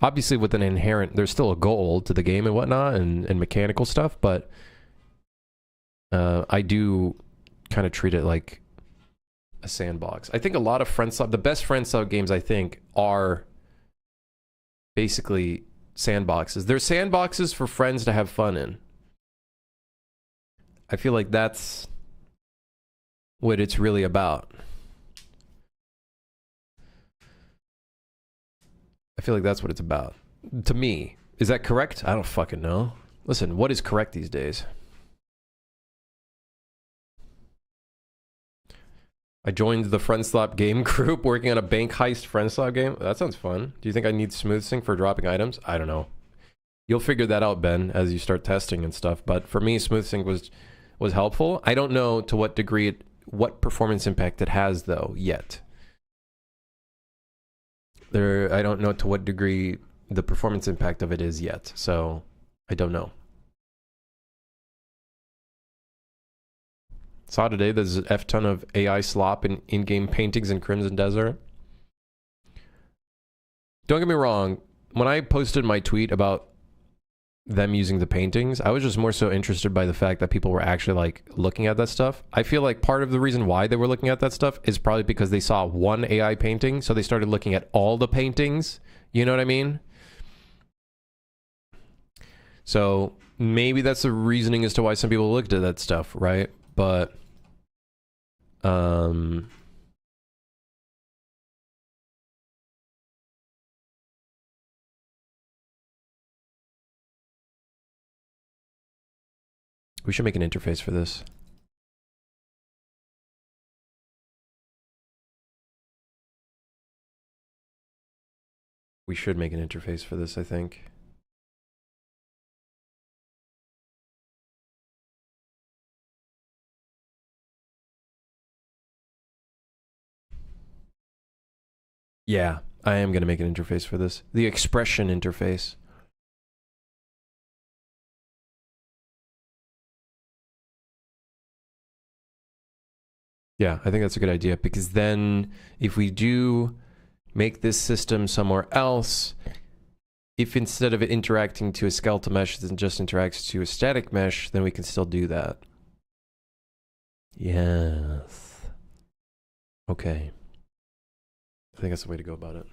Obviously with an inherent, there's still a goal to the game and whatnot and mechanical stuff, but I do kind of treat it like a sandbox. I think a lot of the best friendslop games I think are basically sandboxes. They're sandboxes for friends to have fun in. I feel like that's what it's really about. I feel like that's what it's about. To me. Is that correct? I don't fucking know. Listen, what is correct these days? I joined the friendslop game group working on a bank heist friendslop game. That sounds fun. Do you think I need smooth sync for dropping items? I don't know. You'll figure that out, Ben, as you start testing and stuff. But for me, smooth sync was helpful. I don't know to what degree what performance impact it has though yet. I don't know to what degree the performance impact of it is yet, so I don't know. Saw today there's an F ton of AI slop in in-game paintings in Crimson Desert. Don't get me wrong, when I posted my tweet about them using the paintings, I was just more so interested by the fact that people were actually like looking at that stuff. I feel like part of the reason why they were looking at that stuff is probably because they saw one AI painting, so they started looking at all the paintings. You know what I mean? So maybe that's the reasoning as to why some people looked at that stuff, right? But we should make an interface for this. We should make an interface for this, I think. Yeah, I am going to make an interface for this. The expression interface. Yeah, I think that's a good idea, because then if we do make this system somewhere else, if instead of it interacting to a skeletal mesh, it just interacts to a static mesh, then we can still do that. Yes. Okay. I think that's the way to go about it.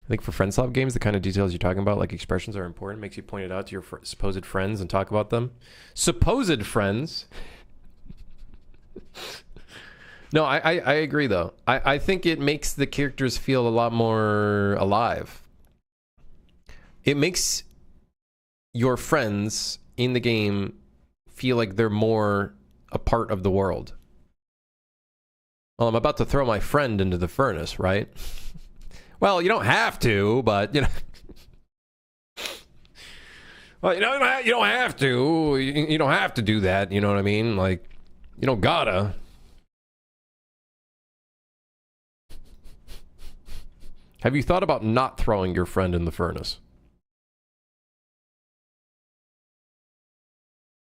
I think for friendslop games, the kind of details you're talking about, like expressions, are important. Makes you point it out to your supposed friends and talk about them. Supposed friends? No, I agree, though. I think it makes the characters feel a lot more alive. It makes your friends in the game feel like they're more a part of the world. Well, I'm about to throw my friend into the furnace, right? Well, you don't have to, but, you know. Well, you don't have to. You don't have to do that, you know what I mean? Like, you don't gotta. Have you thought about not throwing your friend in the furnace?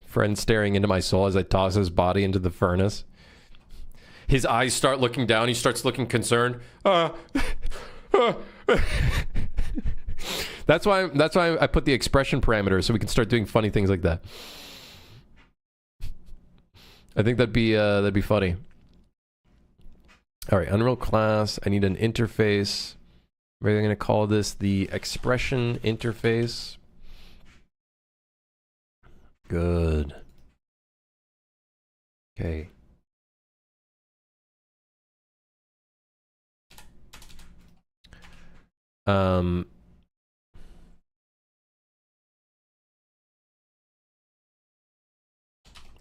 Friend staring into my soul as I toss his body into the furnace. His eyes start looking down. He starts looking concerned. That's why I put the expression parameters so we can start doing funny things like that. I think that'd be funny. All right, Unreal class. I need an interface. We're going to call this the expression interface. Good. Okay.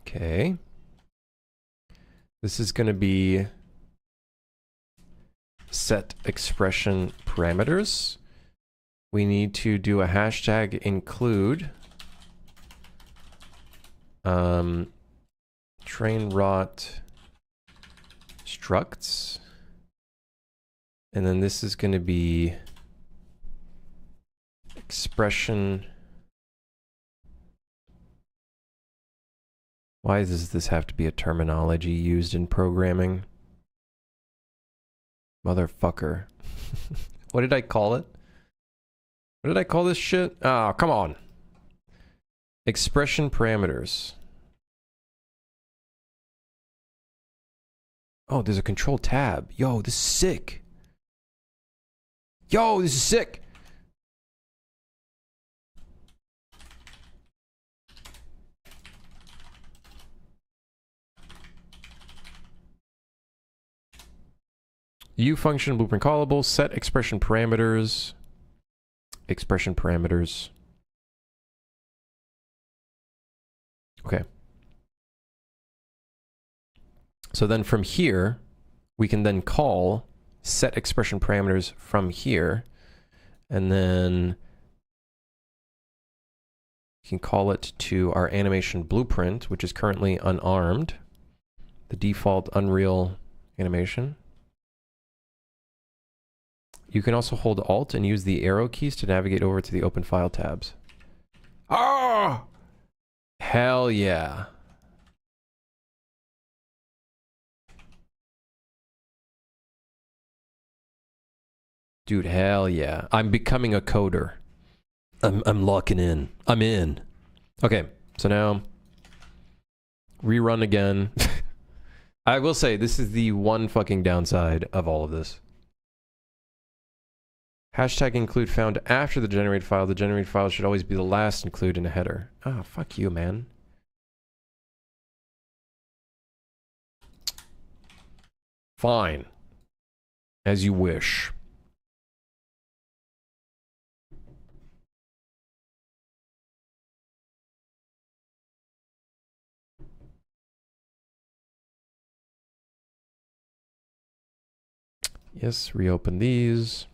Okay. This is going to be set expression parameters. We need to do a hashtag include train rot structs, and then this is going to be expression. Why does this have to be a terminology used in programming? Motherfucker. What did I call it? What did I call this shit? Oh, come on. Expression parameters. Oh, there's a control tab. Yo, this is sick. Yo, this is sick. U function blueprint callable, set expression parameters. Expression parameters. Okay. So then from here, we can then call set expression parameters from here. And then we can call it to our animation blueprint, which is currently unarmed. The default Unreal animation. You can also hold Alt and use the arrow keys to navigate over to the open file tabs. Oh! Hell yeah. Dude, hell yeah. I'm becoming a coder. I'm locking in. I'm in. Okay, so now rerun again. I will say this is the one fucking downside of all of this. Hashtag include found after the generated file. The generated file should always be the last include in a header. Ah, fuck you, man. Fine. As you wish. Yes, reopen these.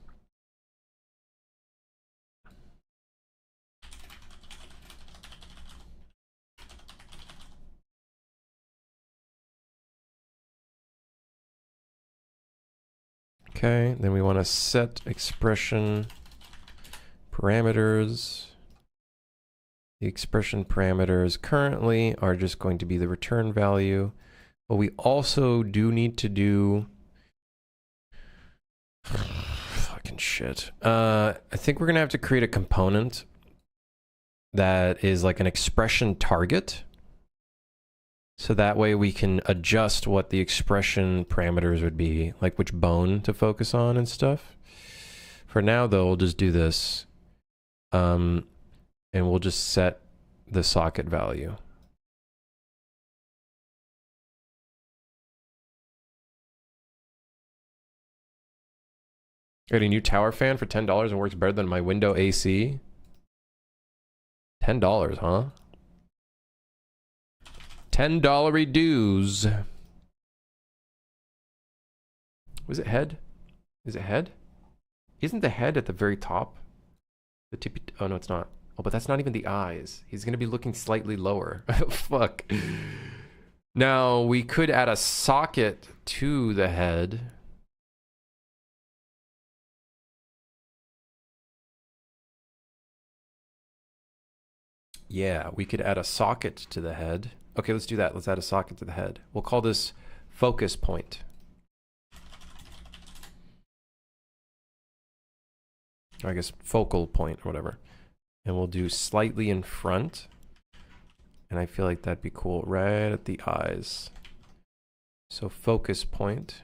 Okay, then we want to set expression parameters. The expression parameters currently are just going to be the return value, but we also do need to do fucking shit. I think we're gonna have to create a component that is like an expression target. So that way we can adjust what the expression parameters would be, like which bone to focus on and stuff. For now, though, we'll just do this. And we'll just set the socket value. Got a new tower fan for $10 and works better than my window AC. $10, huh? $10 dues. Was it head? Is it head? Isn't the head at the very top? The tippy... Oh, no, it's not. Oh, but that's not even the eyes. He's going to be looking slightly lower. Fuck. Now, we could add a socket to the head. Yeah, we could add a socket to the head. Okay, let's do that. Let's add a socket to the head. We'll call this focus point. Or I guess focal point or whatever. And we'll do slightly in front. And I feel like that'd be cool right at the eyes. So focus point.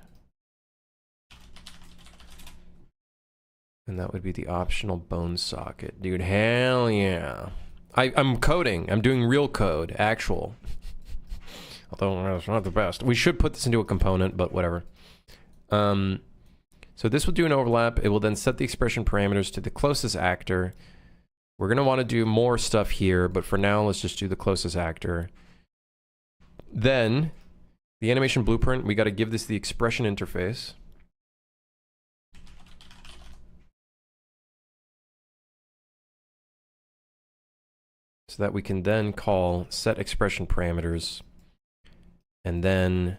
And that would be the optional bone socket. Dude, hell yeah. I'm coding. I'm doing real code, actual. Although it's not the best. We should put this into a component, but whatever. So this will do an overlap. It will then set the expression parameters to the closest actor. We're going to want to do more stuff here, but for now, let's just do the closest actor. Then, the animation blueprint, we got to give this the expression interface. So that we can then call set expression parameters. And then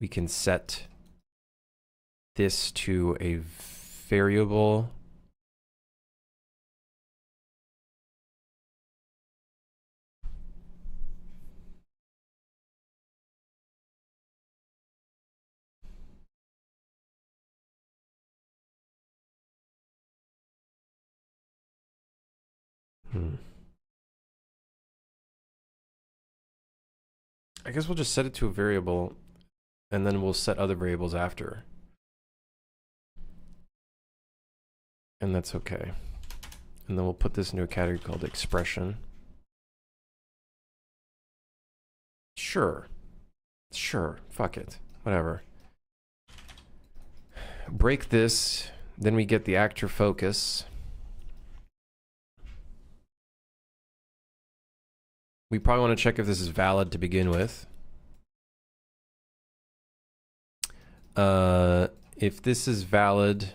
we can set this to a variable. I guess we'll just set it to a variable and then we'll set other variables after. And that's okay. And then we'll put this into a category called expression. Sure. Sure. Fuck it. Whatever. Break this. Then we get the actor focus. We probably want to check if this is valid to begin with. If this is valid,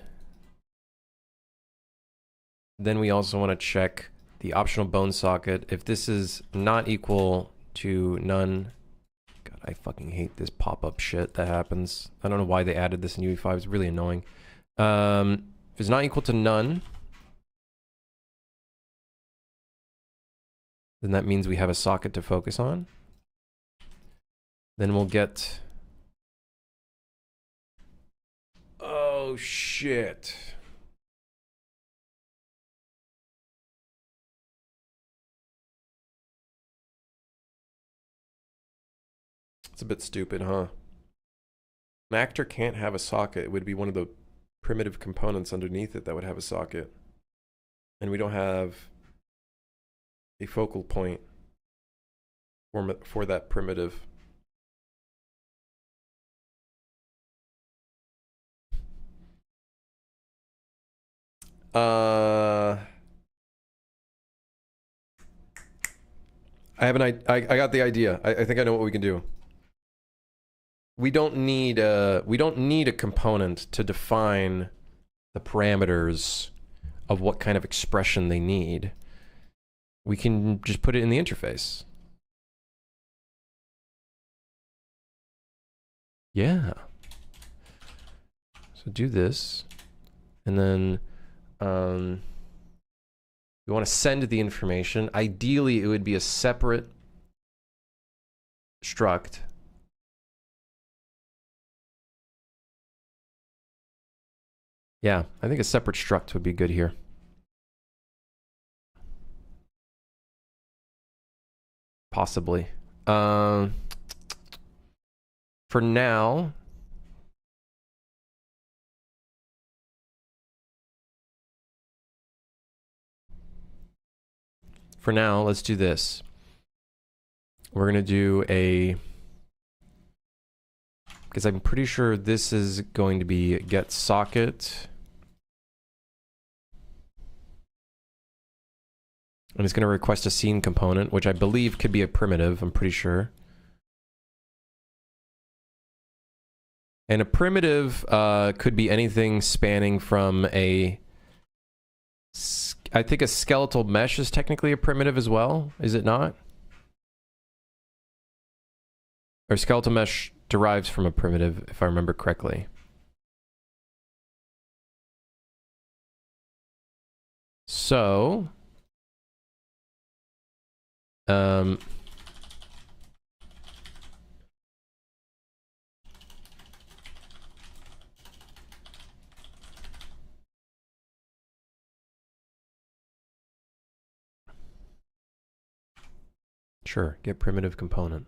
then we also want to check the optional bone socket. If this is not equal to none, God, I fucking hate this pop-up shit that happens. I don't know why they added this in UE5. It's really annoying. If it's not equal to none, then that means we have a socket to focus on. Then we'll get... Oh, shit. It's a bit stupid, huh? An actor can't have a socket. It would be one of the primitive components underneath it that would have a socket. And we don't have a focal point for that primitive. I got the idea. I think I know what we can do. We don't need a component to define the parameters of what kind of expression they need. We can just put it in the interface. Yeah. So do this, and then we want to send the information. Ideally, it would be a separate struct. Yeah, I think a separate struct would be good here. Possibly. For now, for now, let's do this. We're going to do a... because I'm pretty sure this is going to be get socket. And it's going to request a scene component, which I believe could be a primitive, I'm pretty sure. And a primitive could be anything spanning from a... I think a skeletal mesh is technically a primitive as well, is it not? Or skeletal mesh derives from a primitive, if I remember correctly. So... sure, get primitive component.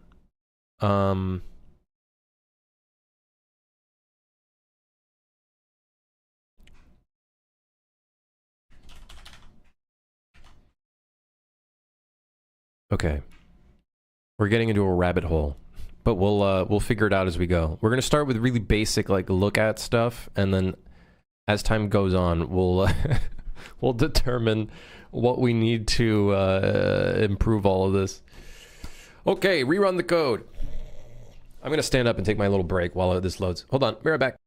Okay. We're getting into a rabbit hole, but we'll figure it out as we go. We're gonna start with really basic, like, look at stuff, and then as time goes on, we'll we'll determine what we need to improve all of this. Okay, rerun the code. I'm gonna stand up and take my little break while this loads. Hold on, be right back.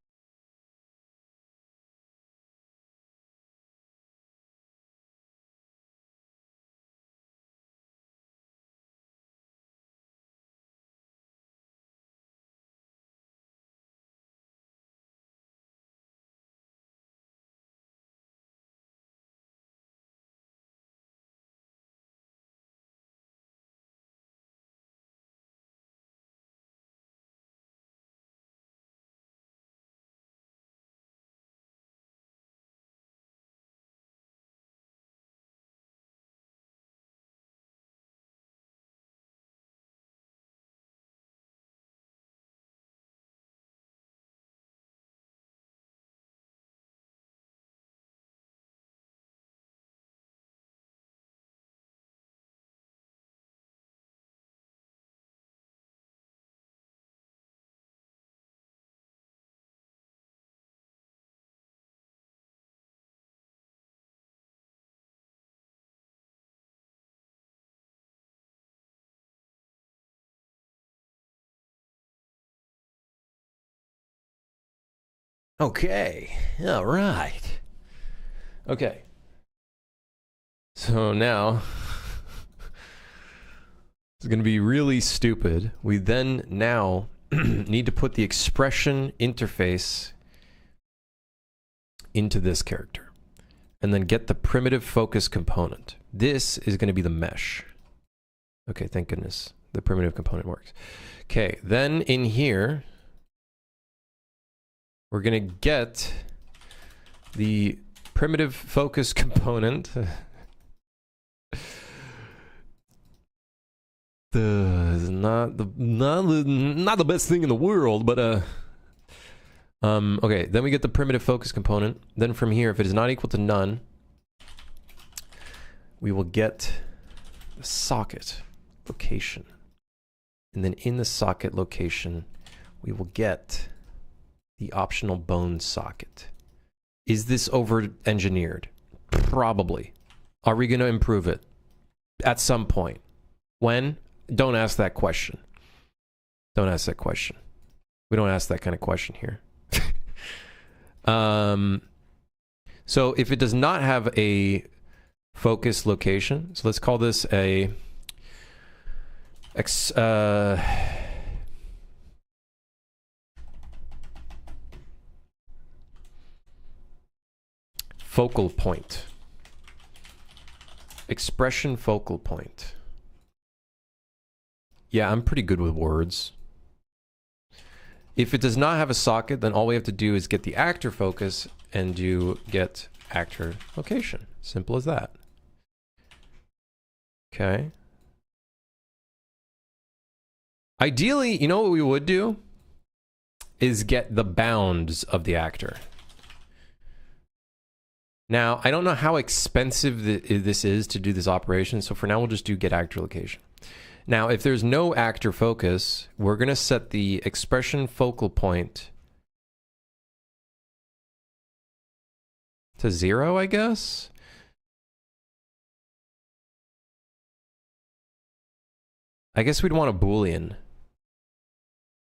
Okay, all right. Okay. So now, it's going to be really stupid. We then now need to put the expression interface into this character. And then get the primitive focus component. This is going to be the mesh. Okay, thank goodness. The primitive component works. Okay, then in here... we're going to get the primitive focus component. Not the best thing in the world, but okay, then we get the primitive focus component. Then from here, if it is not equal to none, we will get the socket location. And then in the socket location, we will get the optional bone socket. Is this over-engineered? Probably. Are we going to improve it? At some point. When? Don't ask that question. Don't ask that question. We don't ask that kind of question here. So if it does not have a focus location, so let's call this a focal point. Expression focal point. Yeah, I'm pretty good with words. If it does not have a socket, then all we have to do is get the actor focus and do get actor location. Simple as that. Okay. Ideally, you know what we would do? Is get the bounds of the actor. Now, I don't know how expensive this is to do this operation, so for now we'll just do get actor location. Now, if there's no actor focus, we're going to set the expression focal point to 0, I guess? I guess we'd want a Boolean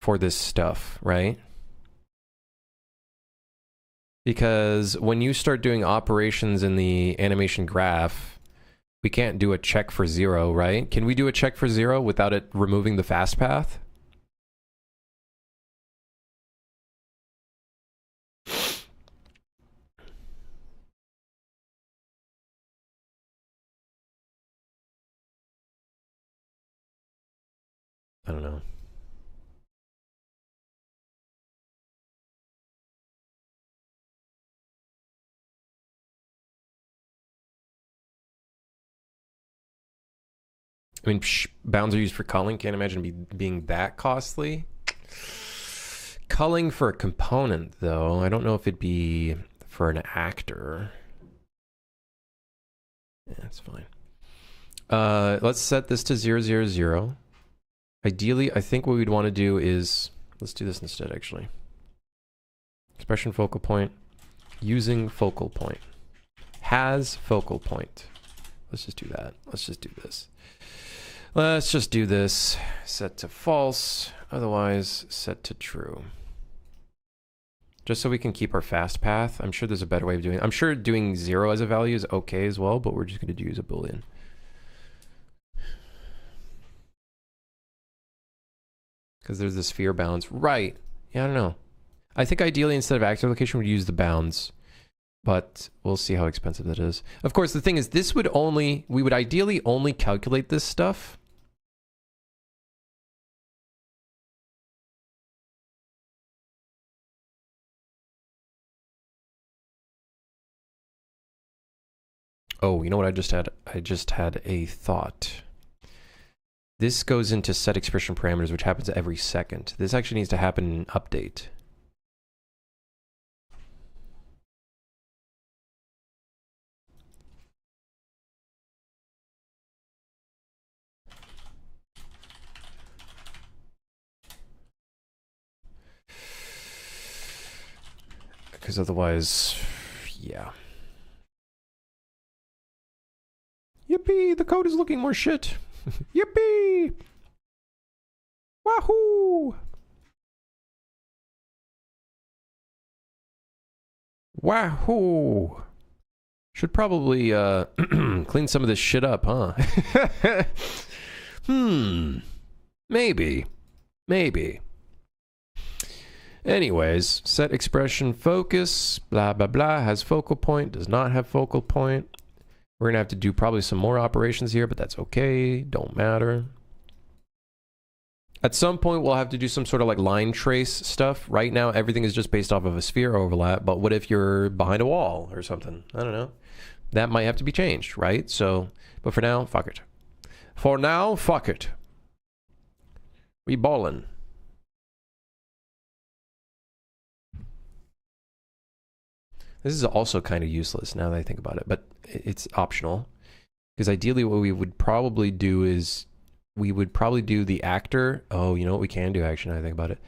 for this stuff, right? Because when you start doing operations in the animation graph, we can't do a check for 0, right? Can we do a check for 0 without it removing the fast path? I don't know. I mean, bounds are used for culling. Can't imagine being that costly. Culling for a component, though. I don't know if it'd be for an actor. Yeah, that's fine. Let's set this to 0, 0, 0. Ideally, I think what we'd want to do is... Let's do this instead, actually. Expression focal point. Using focal point. Has focal point. Let's just do that. Let's just do this. Let's just do this. Set to false. Otherwise, set to true. Just so we can keep our fast path. I'm sure there's a better way of doing it. I'm sure doing 0 as a value is okay as well, but we're just going to use a Boolean. Because there's the sphere bounds. Right. Yeah, I don't know. I think ideally instead of actor location, we'd use the bounds. But we'll see how expensive that is. Of course, the thing is, this would only... We would ideally only calculate this stuff. Oh, you know what I just had? I just had a thought. This goes into set expression parameters, which happens every second. This actually needs to happen in update. Because otherwise, yeah. Yippee! The code is looking more shit. Yippee! Wahoo! Wahoo! Should probably clean some of this shit up, huh? Maybe. Maybe. Anyways, set expression focus, blah, blah, blah, has focal point, does not have focal point. We're going to have to do probably some more operations here, but that's okay. Don't matter. At some point, we'll have to do some sort of like line trace stuff. Right now, everything is just based off of a sphere overlap, but what if you're behind a wall or something? I don't know. That might have to be changed, right? So, but for now, fuck it. For now, fuck it. We ballin'. This is also kind of useless now that I think about it, but it's optional. Because ideally what we would probably do is, we would probably do the actor. Oh, you know what we can do actually, now that I think about it.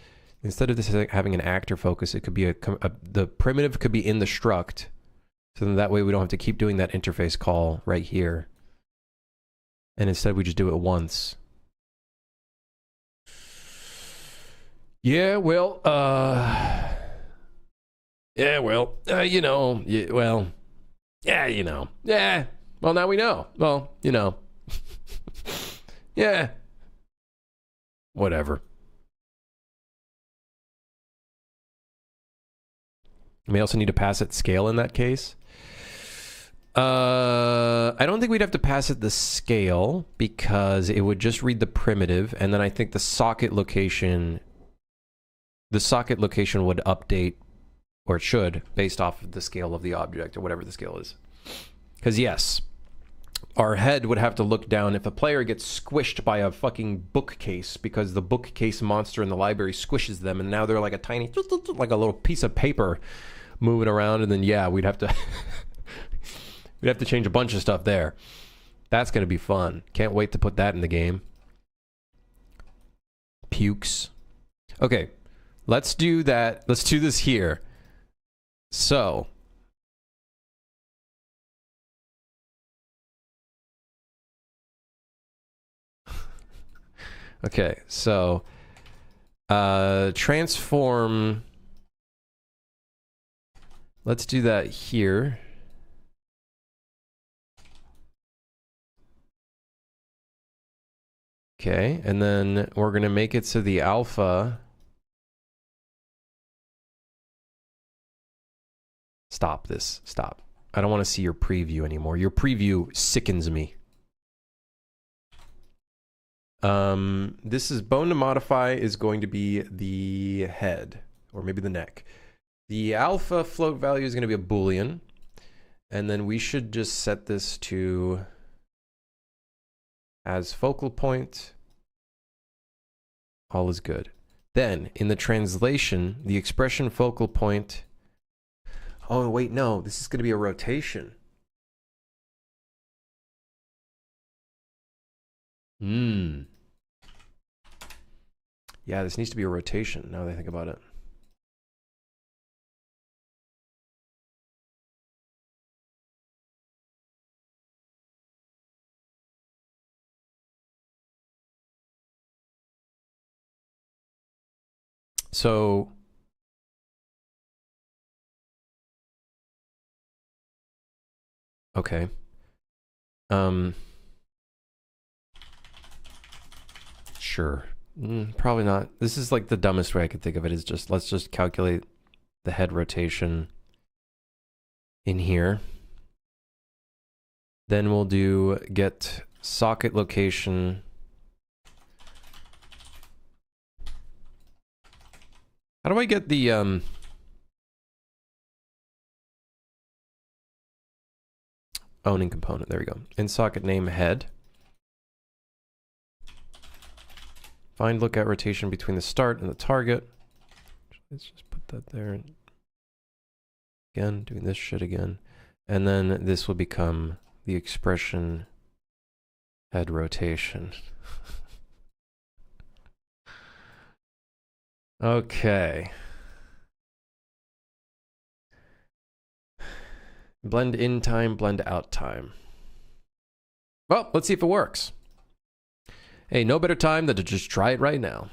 Instead of this having an actor focus, it could be the primitive could be in the struct. So then that way we don't have to keep doing that interface call right here. And instead we just do it once. Yeah, well, yeah, well, you know, yeah, well, yeah, you know, yeah, well, now we know. Well, you know, yeah, whatever. We also need to pass it scale in that case. I don't think we'd have to pass it the scale because it would just read the primitive, and then I think the socket location would update, or it should, based off of the scale of the object, or whatever the scale is. Because yes, our head would have to look down if a player gets squished by a fucking bookcase because the bookcase monster in the library squishes them, and now they're like a tiny, like a little piece of paper moving around, and then yeah, we'd have to We'd have to change a bunch of stuff there. That's going to be fun. Can't wait to put that in the game. Pukes. Okay, let's do that. Let's do this here. So. Okay, so transform. Let's do that here. Okay, and then we're going to make it so the alpha. Stop this. Stop. I don't want to see your preview anymore. Your preview sickens me. This is bone to modify is going to be the head, or maybe the neck. The alpha float value is going to be a Boolean. And then we should just set this to as focal point. All is good. Then in the translation, the expression focal point. Oh, wait, no, this is going to be a rotation. Yeah, this needs to be a rotation now that I think about it. So okay. Sure. Probably not. This is like the dumbest way I could think of it is just let's just calculate the head rotation in here. Then we'll do get socket location. How do I get the owning component? There we go. In socket name head. Find lookout rotation between the start and the target. Let's just put that there. Again, doing this shit again. And then this will become the expression head rotation. Okay. Blend in time, blend out time. Well, let's see if it works. Hey, no better time than to just try it right now.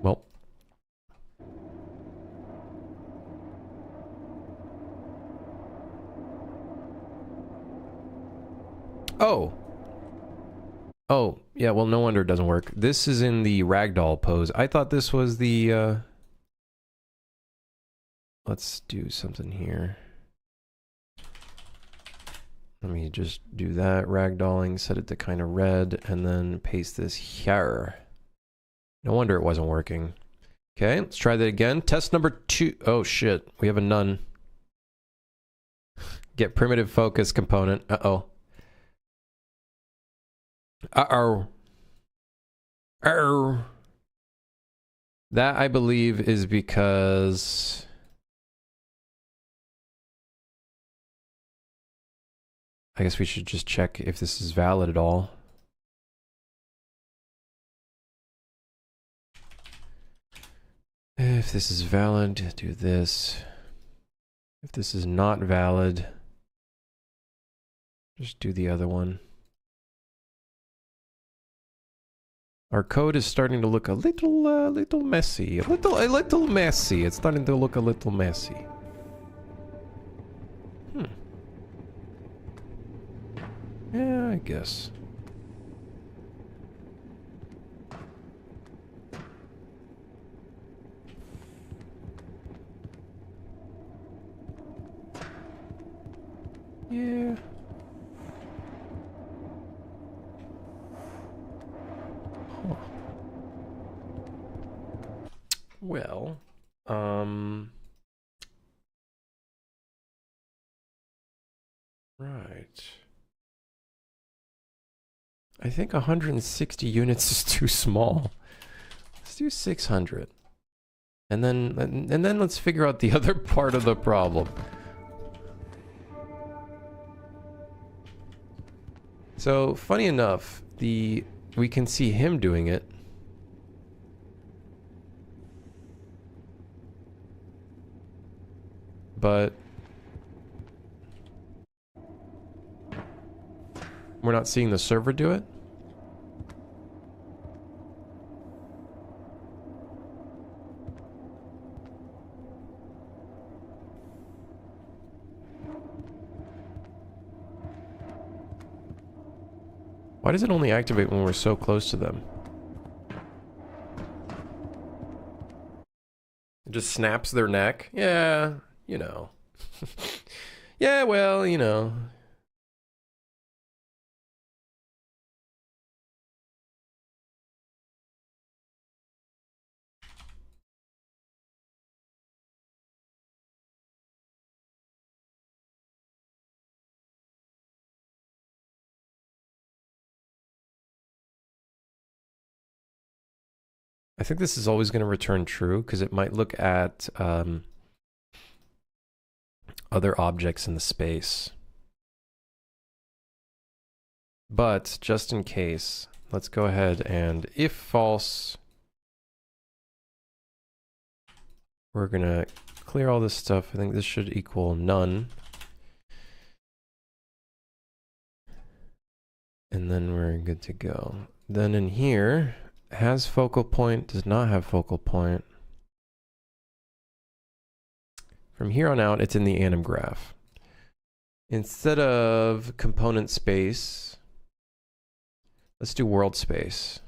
Well. Oh. Oh, yeah, well, no wonder it doesn't work. This is in the ragdoll pose. I thought this was the, let's do something here. Let me just do that, ragdolling, set it to kind of red, and then paste this here. No wonder it wasn't working. Okay, let's try that again. Test number 2. Oh, shit. We have a none. Get primitive focus component. Uh-oh. Uh-oh. Uh-oh. That, I believe, is because... I guess we should just check if this is valid at all. If this is valid, do this. If this is not valid, just do the other one. Our code is starting to look a little messy. A little messy. It's starting to look a little messy. Yeah, I guess. Yeah. Huh. Well, Right. I think 160 units is too small. Let's do 600. And then let's figure out the other part of the problem. So, funny enough, we can see him doing it. But we're not seeing the server do it? Why does it only activate when we're so close to them? It just snaps their neck? Yeah, you know. Yeah, well, you know. I think this is always going to return true because it might look at other objects in the space. But just in case, let's go ahead and if false, we're going to clear all this stuff. I think this should equal none. And then we're good to go. Then in here, has focal point, does not have focal point. From here on out, it's in the anim graph. Instead of component space, let's do world space.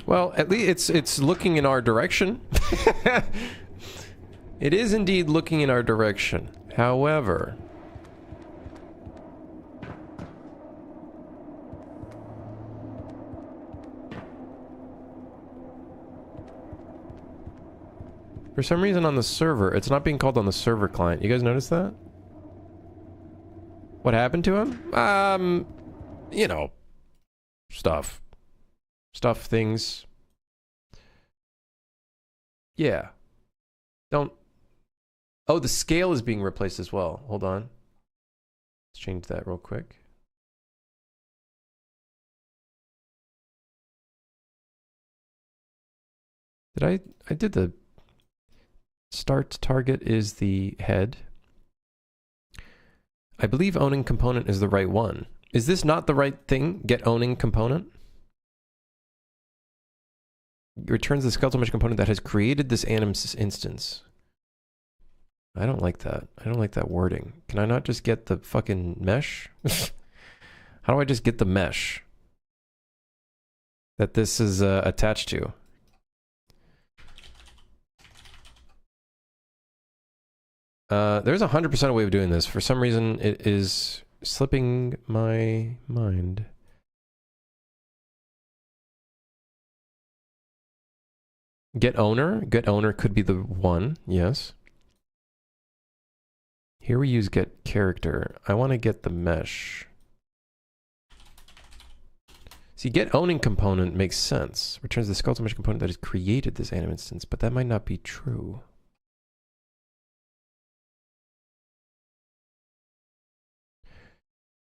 Well, at least it's looking in our direction. It is indeed looking in our direction. However, for some reason on the server, it's not being called on the server client. You guys notice that? What happened to him? You know, stuff, things. Yeah. Don't. Oh, the scale is being replaced as well. Hold on. Let's change that real quick. I did the start target is the head. I believe owning component is the right one. Is this not the right thing? Get owning component? It returns the skeletal mesh component that has created this anim instance. I don't like that. I don't like that wording. Can I not just get the fucking mesh? How do I just get the mesh that this is attached to? There's 100% a way of doing this. For some reason, it is slipping my mind. Get owner? Get owner could be the one, yes. Here we use get character. I want to get the mesh. See, get owning component makes sense. Returns the skeletal mesh component that has created this anim instance, but that might not be true.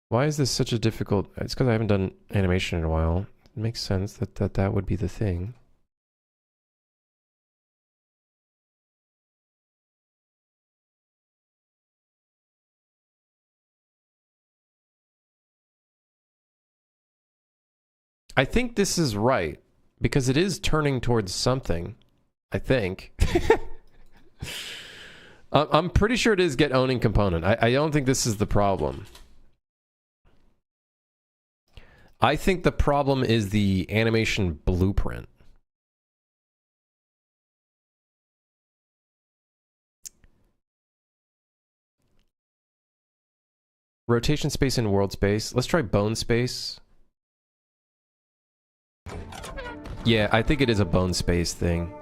Why is this such a difficult... It's because I haven't done animation in a while. It makes sense that would be the thing. I think this is right, because it is turning towards something, I think. I'm pretty sure it is get owning component. I don't think this is the problem. I think the problem is the animation blueprint. Rotation space and world space. Let's try bone space. Yeah, I think it is a bone space thing.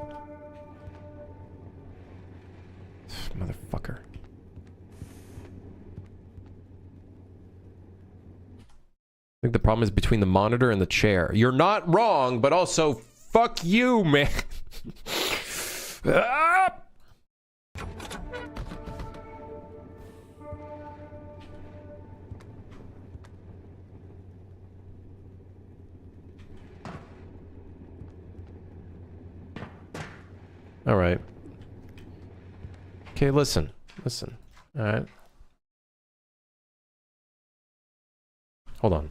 Motherfucker. I think the problem is between the monitor and the chair. You're not wrong, but also fuck you, man. Ah! All right. Okay, listen. Listen. All right. Hold on.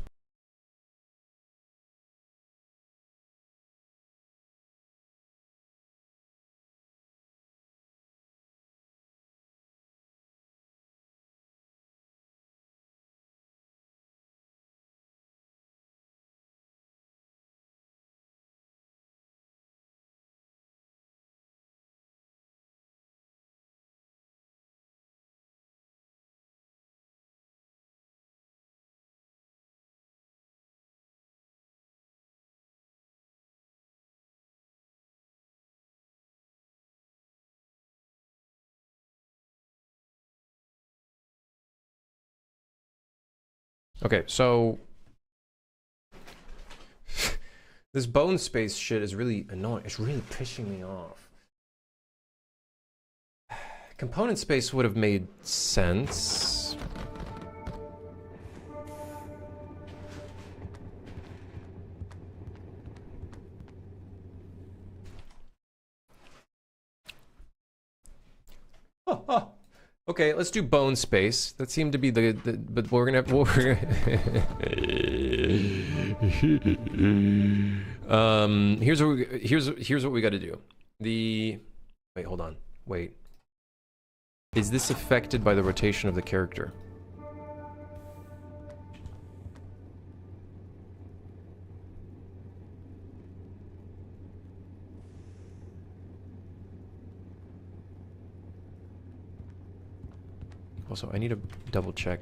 Okay, so this bone space shit is really annoying. It's really pissing me off. Component space would have made sense. Okay, let's do bone space. That seemed to be the but we're gonna here's what we got to do. Wait, hold on. Wait. Is this affected by the rotation of the character? Also, I need to double check.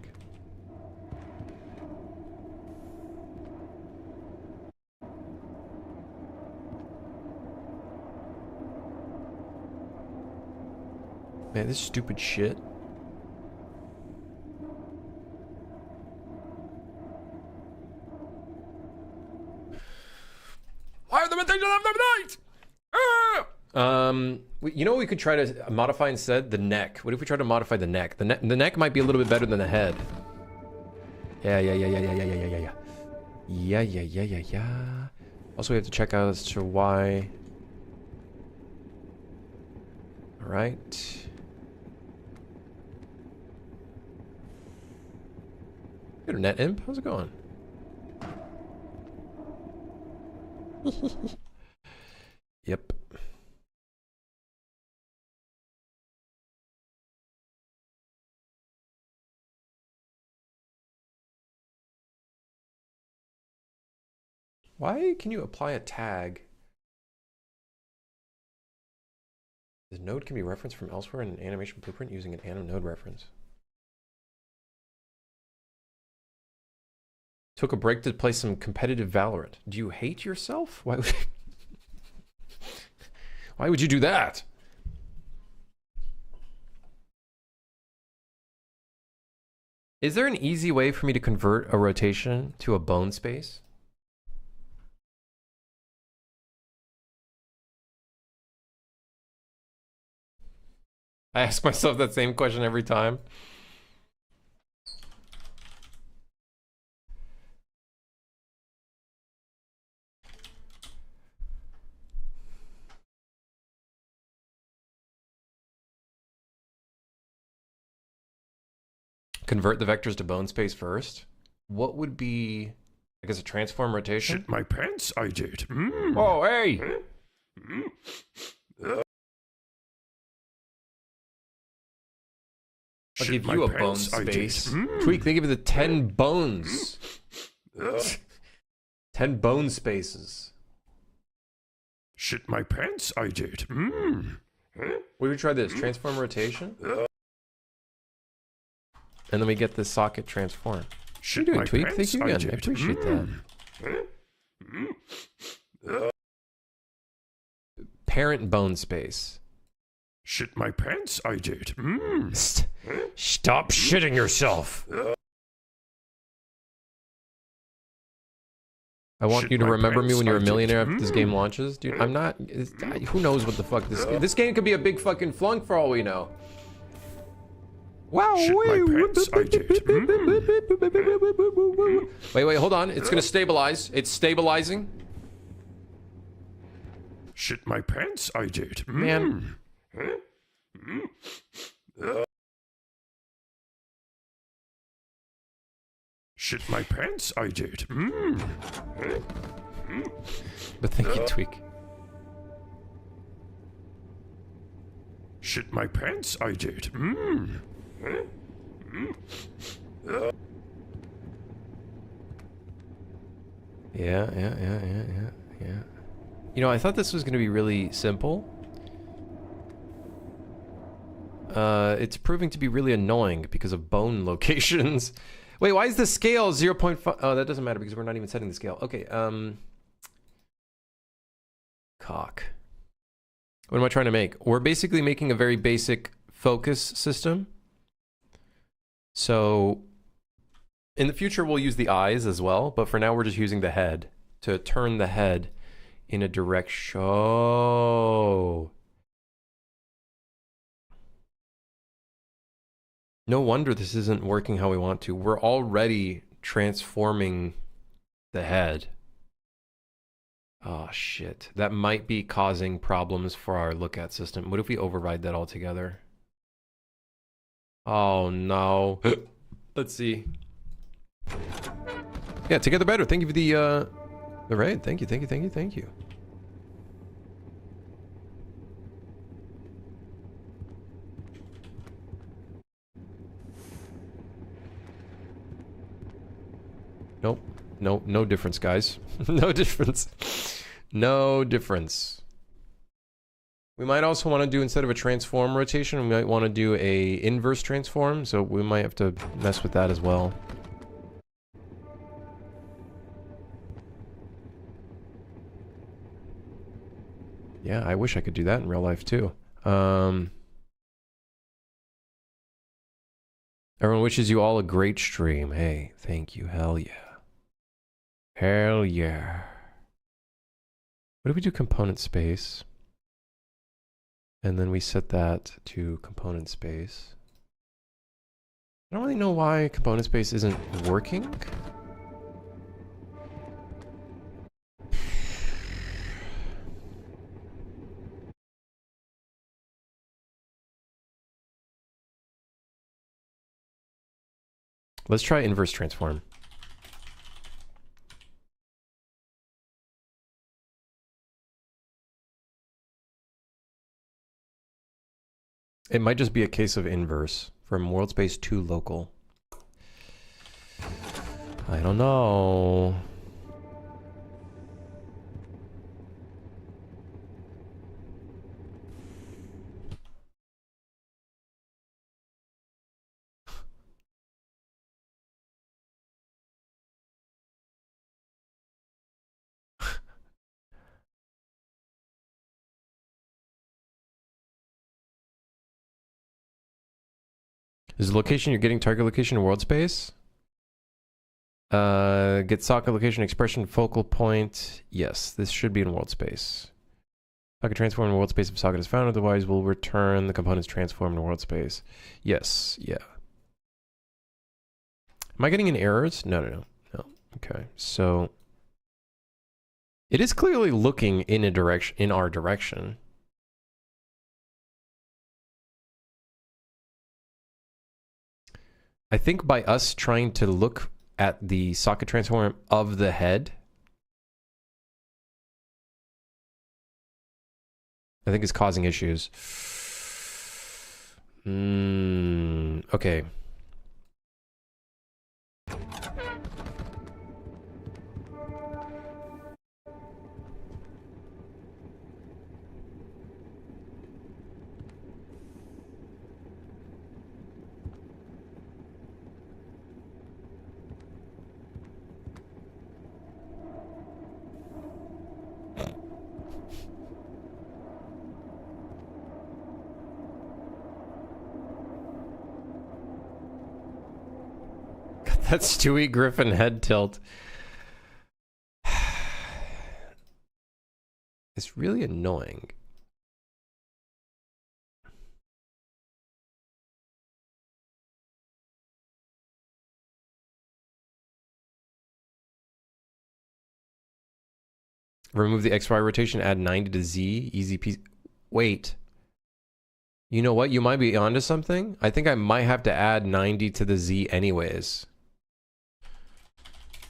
Man, this stupid shit. Why are the rotation of the night? You know what we could try to modify instead? The neck. What if we try to modify the neck? The neck might be a little bit better than the head. Yeah. Also, we have to check out as to why. All right. Internet imp, how's it going? Yep. Why can you apply a tag? The node can be referenced from elsewhere in an animation blueprint using an anim node reference. Took a break to play some competitive Valorant. Do you hate yourself? Why would Why would you do that? Is there an easy way for me to convert a rotation to a bone space? I ask myself that same question every time. Convert the vectors to bone space first. What would be, I guess, a transform rotation? Shit my pants, I did. Oh, hey! I'll give you a bone space. Tweak, think of it as 10 bones. 10 bone spaces. Shit my pants, I did. We would try this. Transform rotation. And then we get the socket transform. Shit What are my you doing, Tweak? pants, Thank you I again. did. I appreciate that. Parent bone space. Shit my pants, I did. Stop shitting yourself. I want Shit you to my remember me pants, when you're a I millionaire did. after this game launches. Dude, I'm not... who knows what the fuck this game could be a big fucking flunk for all we know. Wow. Shit my pants, I did. Wait, hold on. It's gonna stabilize. It's stabilizing. Shit my pants, I did. Man. Shit my pants, I did. But thank you, Tweak. Shit my pants, I did. Yeah. You know, I thought this was going to be really simple. It's proving to be really annoying because of bone locations. Wait, why is the scale 0.5? Oh, that doesn't matter because we're not even setting the scale. Okay, cock. What am I trying to make? We're basically making a very basic focus system. So, in the future, we'll use the eyes as well, but for now, we're just using the head to turn the head in a direction. Oh. No wonder this isn't working how we want to. We're already transforming the head. Oh, shit. That might be causing problems for our look at system. What if we override that altogether? Oh, no. Let's see. Yeah, together better. Thank you for the raid. Thank you. Nope. No difference, guys. No difference. No difference. We might also want to do, instead of a transform rotation, we might want to do a inverse transform, so we might have to mess with that as well. Yeah, I wish I could do that in real life too. Everyone wishes you all a great stream. Hey, thank you. Hell yeah. Hell yeah. What if we do component space? And then we set that to component space. I don't really know why component space isn't working. Let's try inverse transform. It might just be a case of inverse from world space to local. I don't know. Is the location you're getting target location in world space? Get socket location expression focal point. Yes, this should be in world space. Socket transform in world space if socket is found, otherwise we'll return the components transformed in world space. Yes, yeah. Am I getting any errors? No. Okay, so it is clearly looking in a direction, in our direction. I think by us trying to look at the socket transform of the head, I think is causing issues. Okay. that Stewie Griffin head tilt. It's really annoying. Remove the XY rotation, add 90 to Z, easy peasy. Wait. You know what? You might be onto something. I think I might have to add 90 to the Z anyways.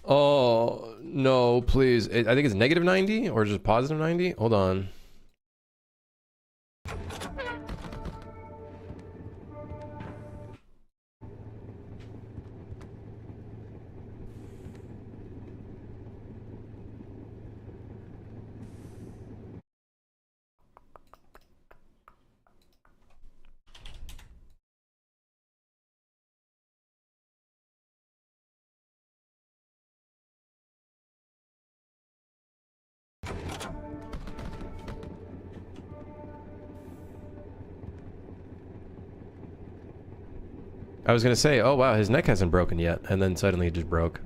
Oh, no, please. I think it's negative 90 or just positive 90. Hold on. I was gonna say, oh wow, his neck hasn't broken yet, and then suddenly it just broke.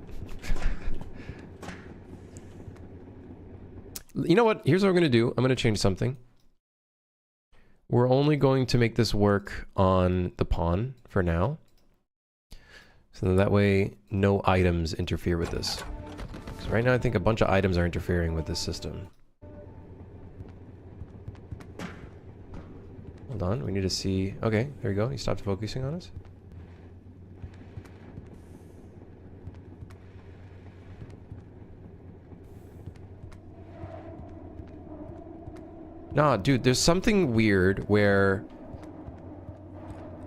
You know what? Here's what I'm gonna do. I'm gonna change something. We're only going to make this work on the pawn for now. So that way, no items interfere with this. Because right now I think a bunch of items are interfering with this system. Hold on, we need to see... Okay, there we go. He stopped focusing on us. Nah, dude, there's something weird where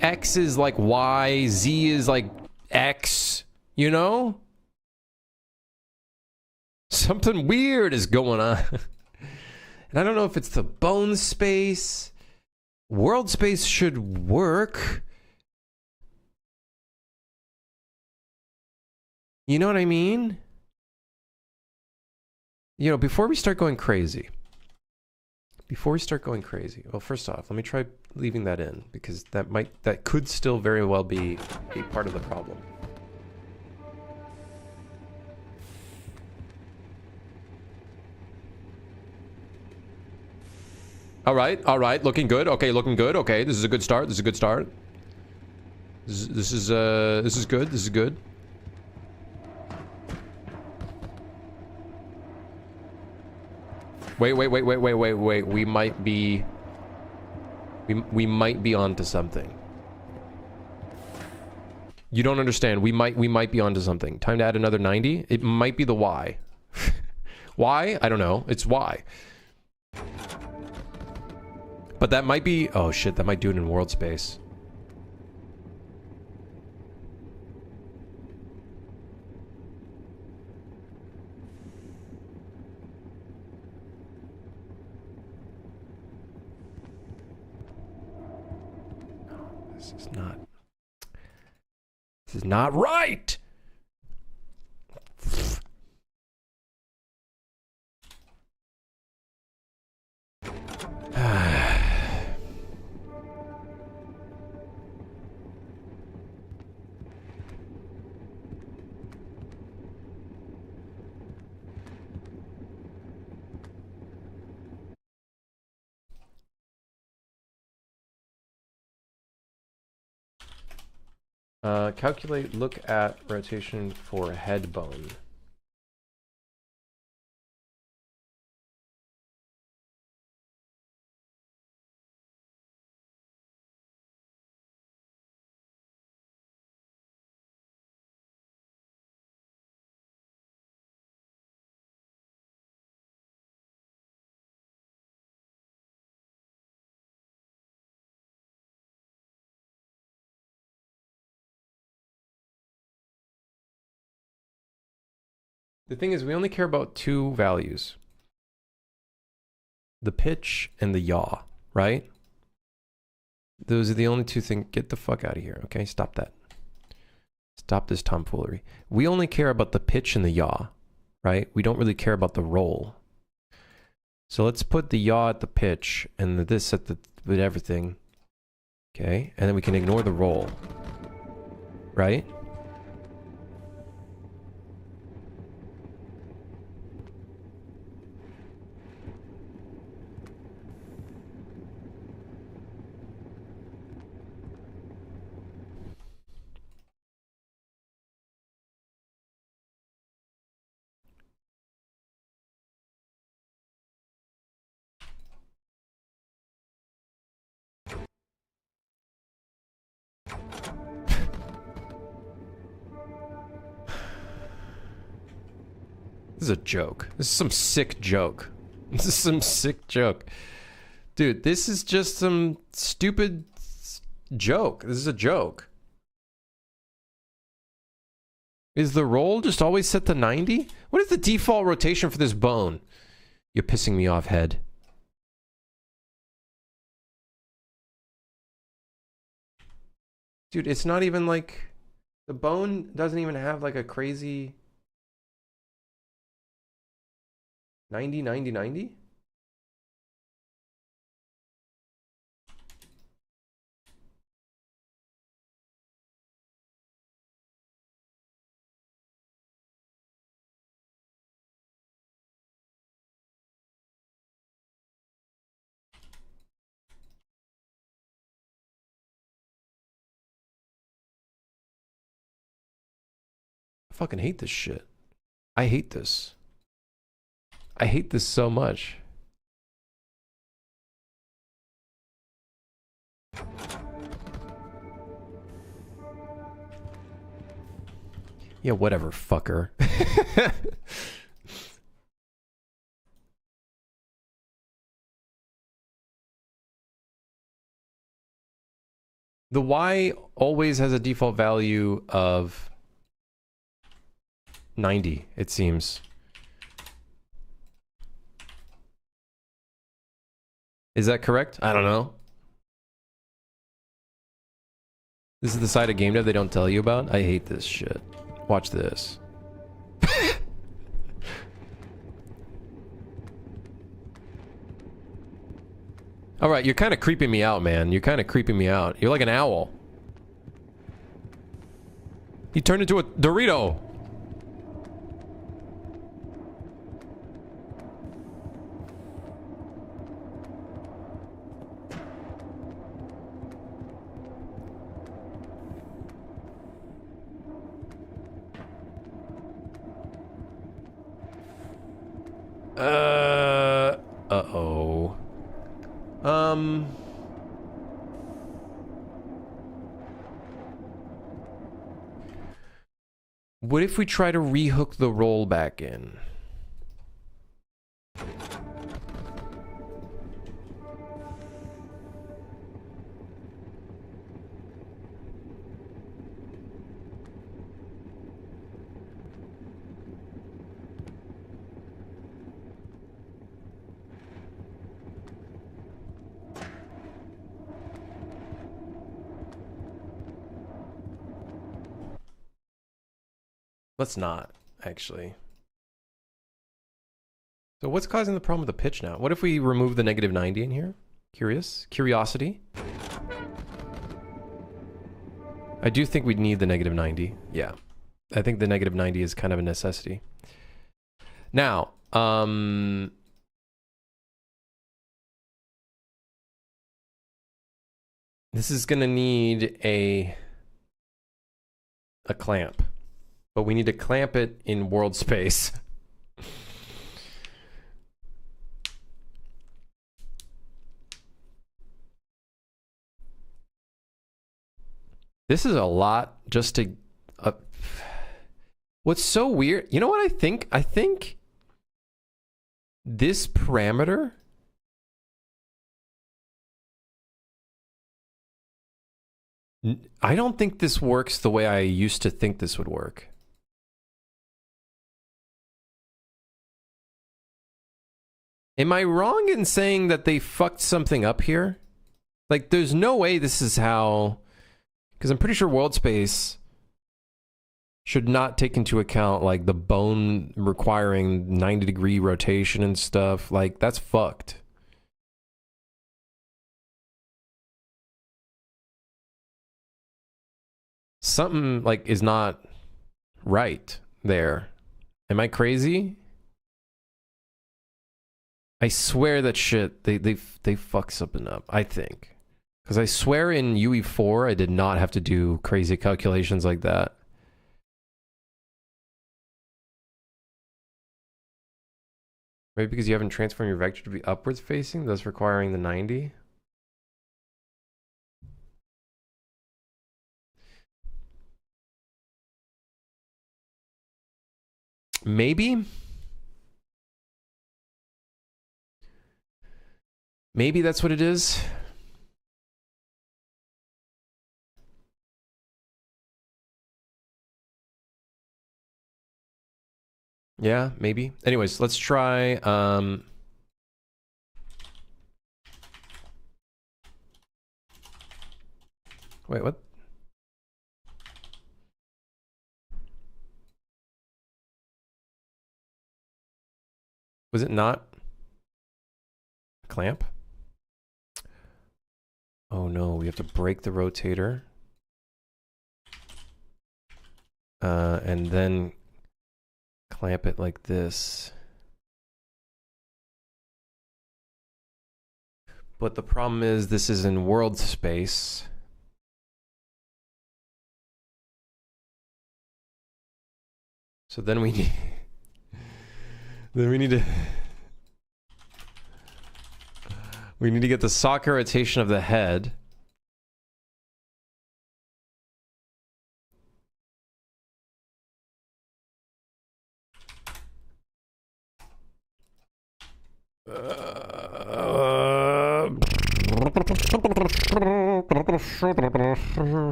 X is like Y, Z is like X, you know? Something weird is going on. And I don't know if it's the bone space. World space should work. You know what I mean? You know, before we start going crazy. Well, first off, let me try leaving that in, because that could still very well be a part of the problem. All right, looking good. Okay, looking good. Okay, this is a good start. This is good. This is good. Wait. We might be... We might be onto something. You don't understand. We might be onto something. Time to add another 90. It might be the Y. Why? I don't know. It's Y. But that might be... Oh shit, that might do it in world space. This is not right! Calculate, look at rotation for head bone. The thing is, we only care about two values. The pitch and the yaw, right? Those are the only two things. Get the fuck out of here, okay? Stop that. Stop this tomfoolery. We only care about the pitch and the yaw, right? We don't really care about the roll. So let's put the yaw at the pitch and this at the with everything. Okay? And then we can ignore the roll. Right? This is a joke. This is some sick joke. This is some sick joke. Dude, this is just some stupid joke. This is a joke. Is the roll just always set to 90? What is the default rotation for this bone? You're pissing me off, head. Dude, it's not even like... The bone doesn't even have like a crazy... 90, 90, 90? I fucking hate this shit. I hate this. I hate this so much. Yeah, whatever, fucker. The Y always has a default value of 90, it seems. Is that correct? I don't know. This is the side of game dev they don't tell you about? I hate this shit. Watch this. Alright, you're kind of creeping me out, man. You're kind of creeping me out. You're like an owl. He turned into a Dorito. Uh-oh. What if we try to rehook the roll back in? Let's not, actually. So what's causing the problem with the pitch now? What if we remove the negative 90 in here? Curiosity? I do think we'd need the negative 90. Yeah. I think the negative 90 is kind of a necessity. Now, this is gonna need a clamp. But we need to clamp it in world space. This is a lot just to... What's so weird... You know what I think? I think this parameter... I don't think this works the way I used to think this would work. Am I wrong in saying that they fucked something up here? Like, there's no way this is how... Because I'm pretty sure world space should not take into account, like, the bone requiring 90-degree rotation and stuff. Like, that's fucked. Something, like, is not right there. Am I crazy? I swear that shit, they fuck something up, I think. Because I swear in UE4, I did not have to do crazy calculations like that. Maybe because you haven't transformed your vector to be upwards facing, thus requiring the 90? Maybe? Maybe that's what it is. Yeah, maybe. Anyways, let's try, wait, what? Was it not a clamp? Oh no, we have to break the rotator. And then clamp it like this. But the problem is this is in world space. So then we need we need to get the socket rotation of the head.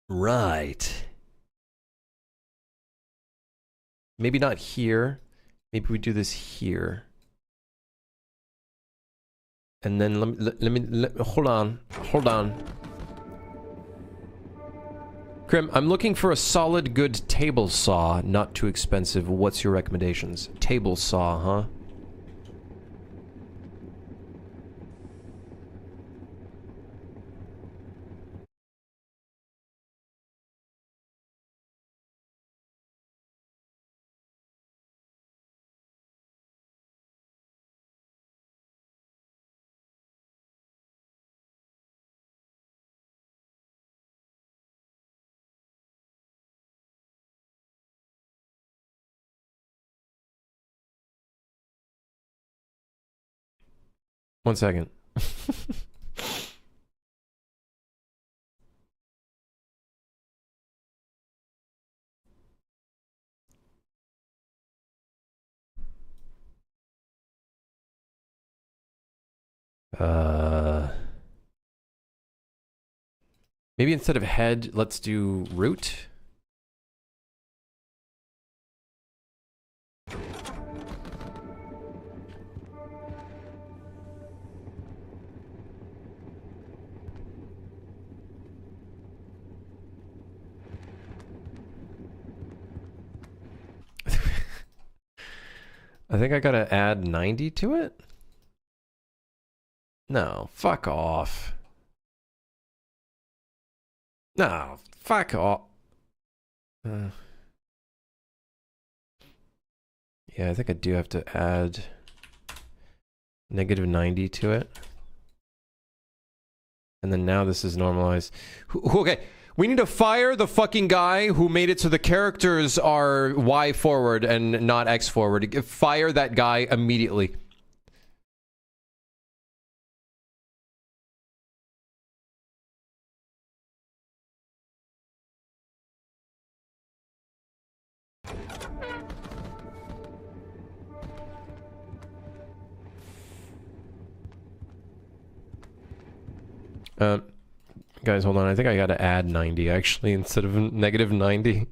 Right. Maybe not here. Maybe we do this here. And then hold on. Krim, I'm looking for a solid, good table saw, not too expensive. What's your recommendations? Table saw, huh? One second. Maybe instead of head, let's do root. I think I gotta add 90 to it? No, fuck off. No, fuck off. Yeah, I think I do have to add negative 90 to it. And then now this is normalized. Okay, we need to fire the fucking guy who made it so the characters are Y forward and not X forward. Fire that guy immediately. Guys, hold on. I think I gotta add 90 actually instead of negative 90.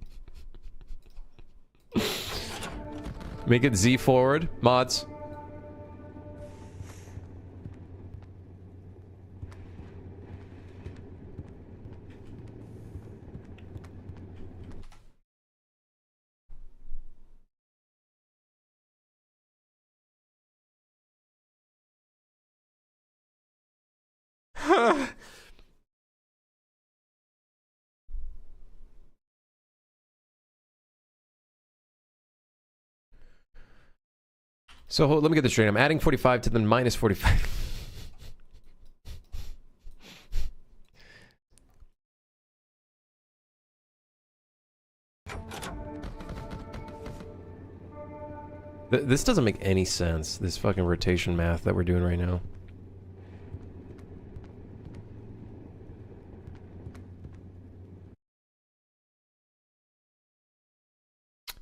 Make it Z forward. Mods. So let me get this straight. I'm adding 45 to the minus 45. This doesn't make any sense, this fucking rotation math that we're doing right now.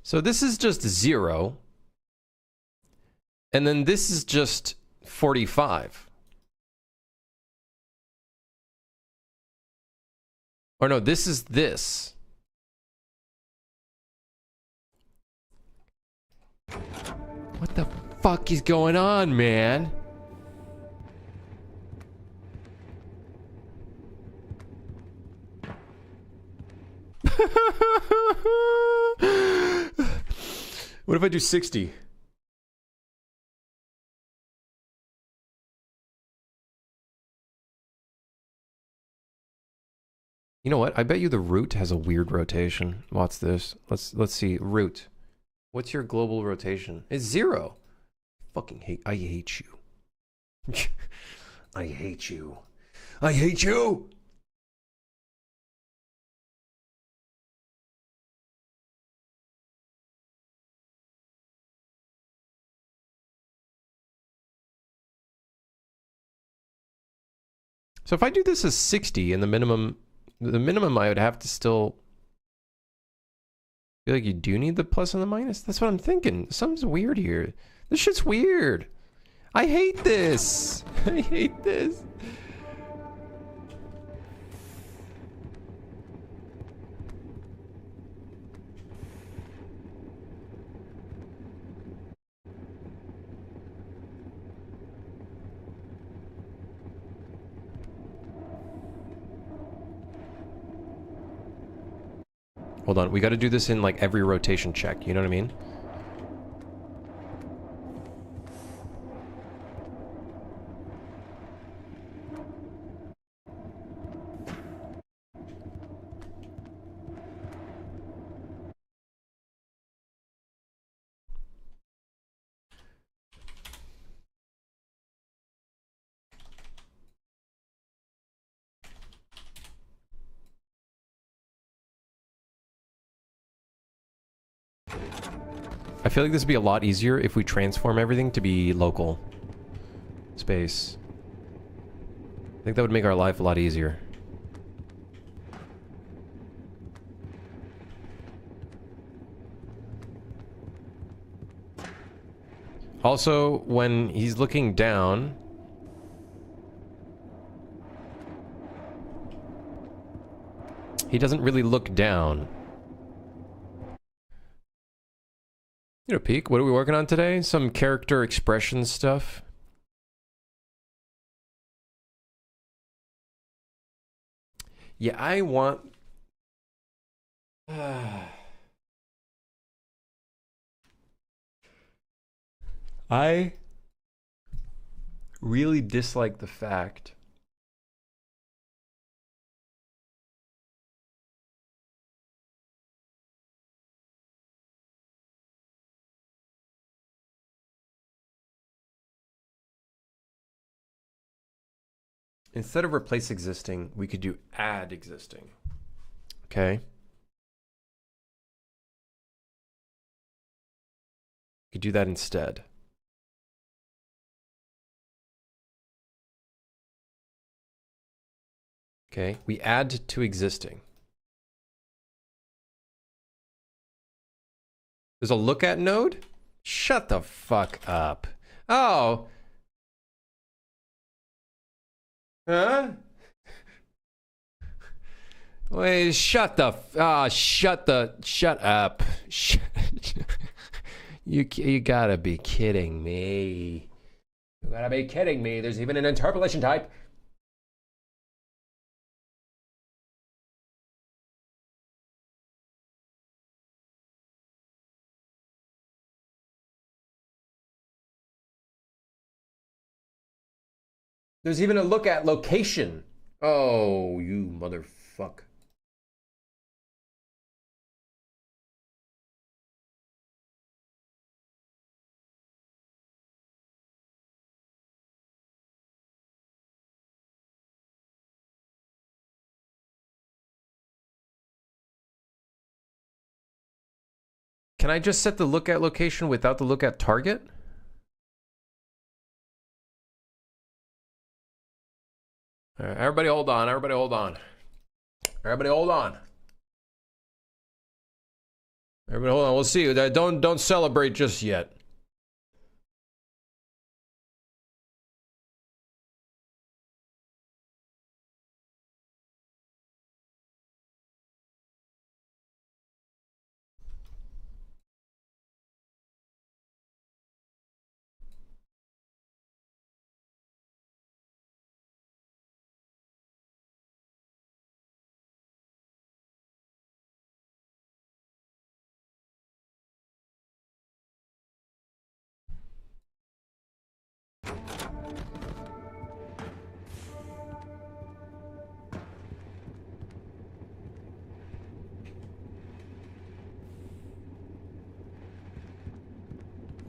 So this is just 0. And then this is just 45. Or no, this is this. What the fuck is going on, man? What if I do 60? You know what? I bet you the root has a weird rotation. What's this? Let's see. Root. What's your global rotation? It's 0. Fucking hate. I hate you. I hate you. I hate you. So if I do this as 60 and the minimum I would have to still feel like you do need the plus and the minus. That's what I'm thinking. Something's weird here. This shit's weird. I hate this. I hate this. Hold on, we got to do this in like every rotation check, you know what I mean? I feel like this would be a lot easier if we transform everything to be local space. I think that would make our life a lot easier. Also, when he's looking down, he doesn't really look down. You know, Peak, what are we working on today? Some character expression stuff. Yeah, I want... I really dislike the fact instead of replace existing, we could do add existing. Okay? We could do that instead. Okay, we add to existing. There's a look at node? Shut the fuck up. Oh. Huh? Wait, shut up. You gotta be kidding me. You gotta be kidding me. There's even an interpolation type. There's even a look at location. Oh, you motherfucker. Can I just set the look at location without the look at target? All right, everybody hold on. Everybody hold on. Everybody hold on. Everybody hold on. We'll see. Don't celebrate just yet.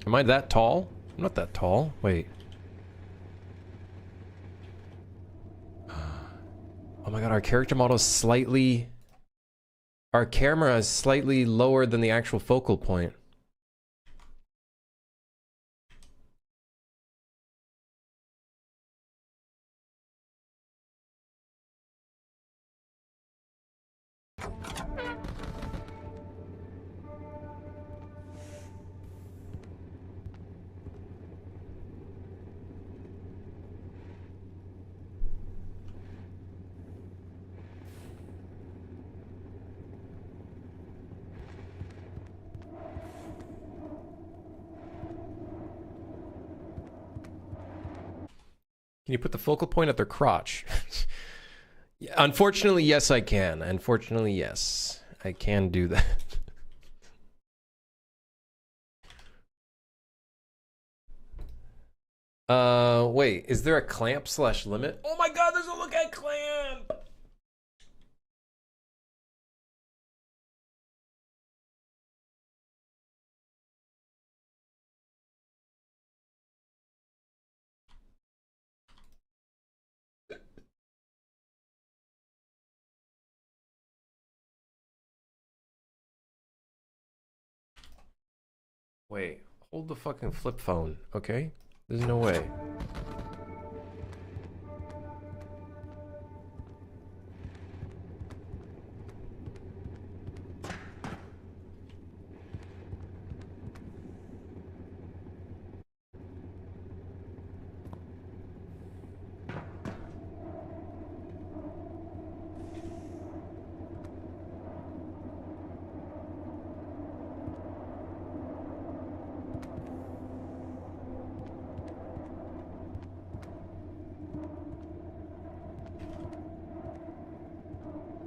Am I that tall? I'm not that tall. Wait. Oh my god, our character model is slightly... Our camera is slightly lower than the actual focal point. Can you put the focal point at their crotch? Yeah, unfortunately, yes, I can. Unfortunately, yes. I can do that. Wait, is there a clamp slash limit? Oh my god, there's a look at clamp! Wait, hold the fucking flip phone, okay? There's no way.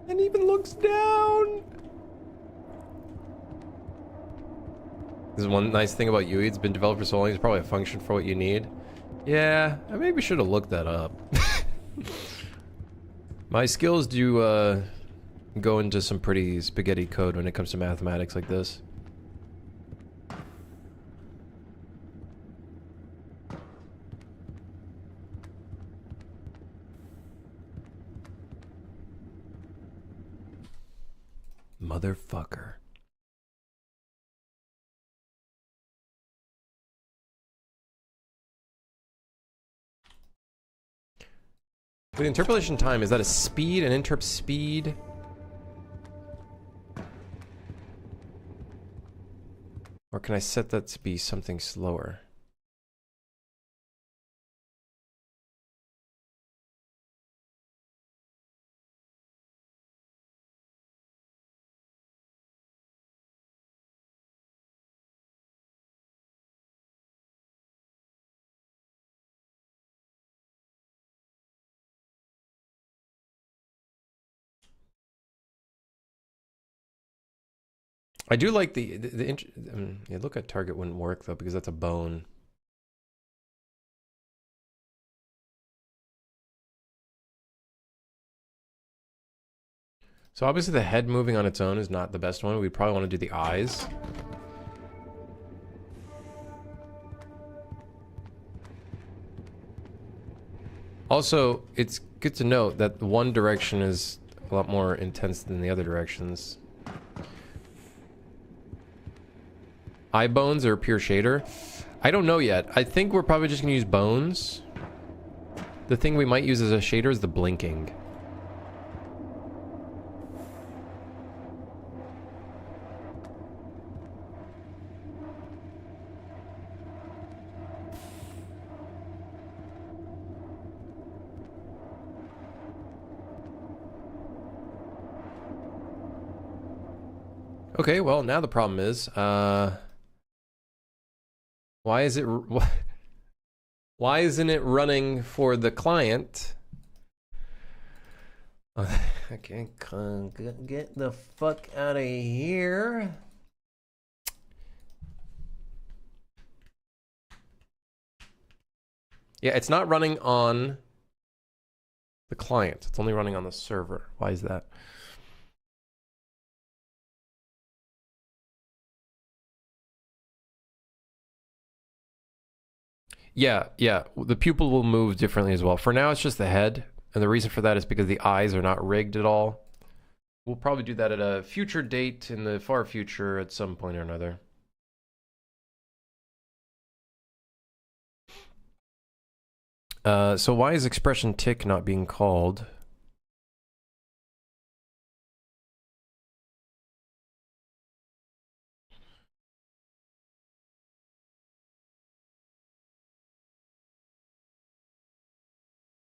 And even looks down. This is one nice thing about UE. It's been developed for so long. It's probably a function for what you need. Yeah, I maybe should have looked that up. My skills do go into some pretty spaghetti code when it comes to mathematics like this. Motherfucker. The interpolation time, is that a speed, an interp speed? Or can I set that to be something slower? I do like yeah, look at target wouldn't work though because that's a bone. So obviously the head moving on its own is not the best one. We'd probably want to do the eyes. Also, it's good to note that one direction is a lot more intense than the other directions. Eye bones or pure shader? I don't know yet. I think we're probably just gonna use bones. The thing we might use as a shader is the blinking. Okay, well, now the problem is, why is it, why isn't it running for the client? Okay, get the fuck out of here. Yeah, it's not running on the client. It's only running on the server. Why is that? Yeah, yeah. The pupil will move differently as well. For now, it's just the head. And the reason for that is because the eyes are not rigged at all. We'll probably do that at a future date in the far future at some point or another. So why is expression tick not being called?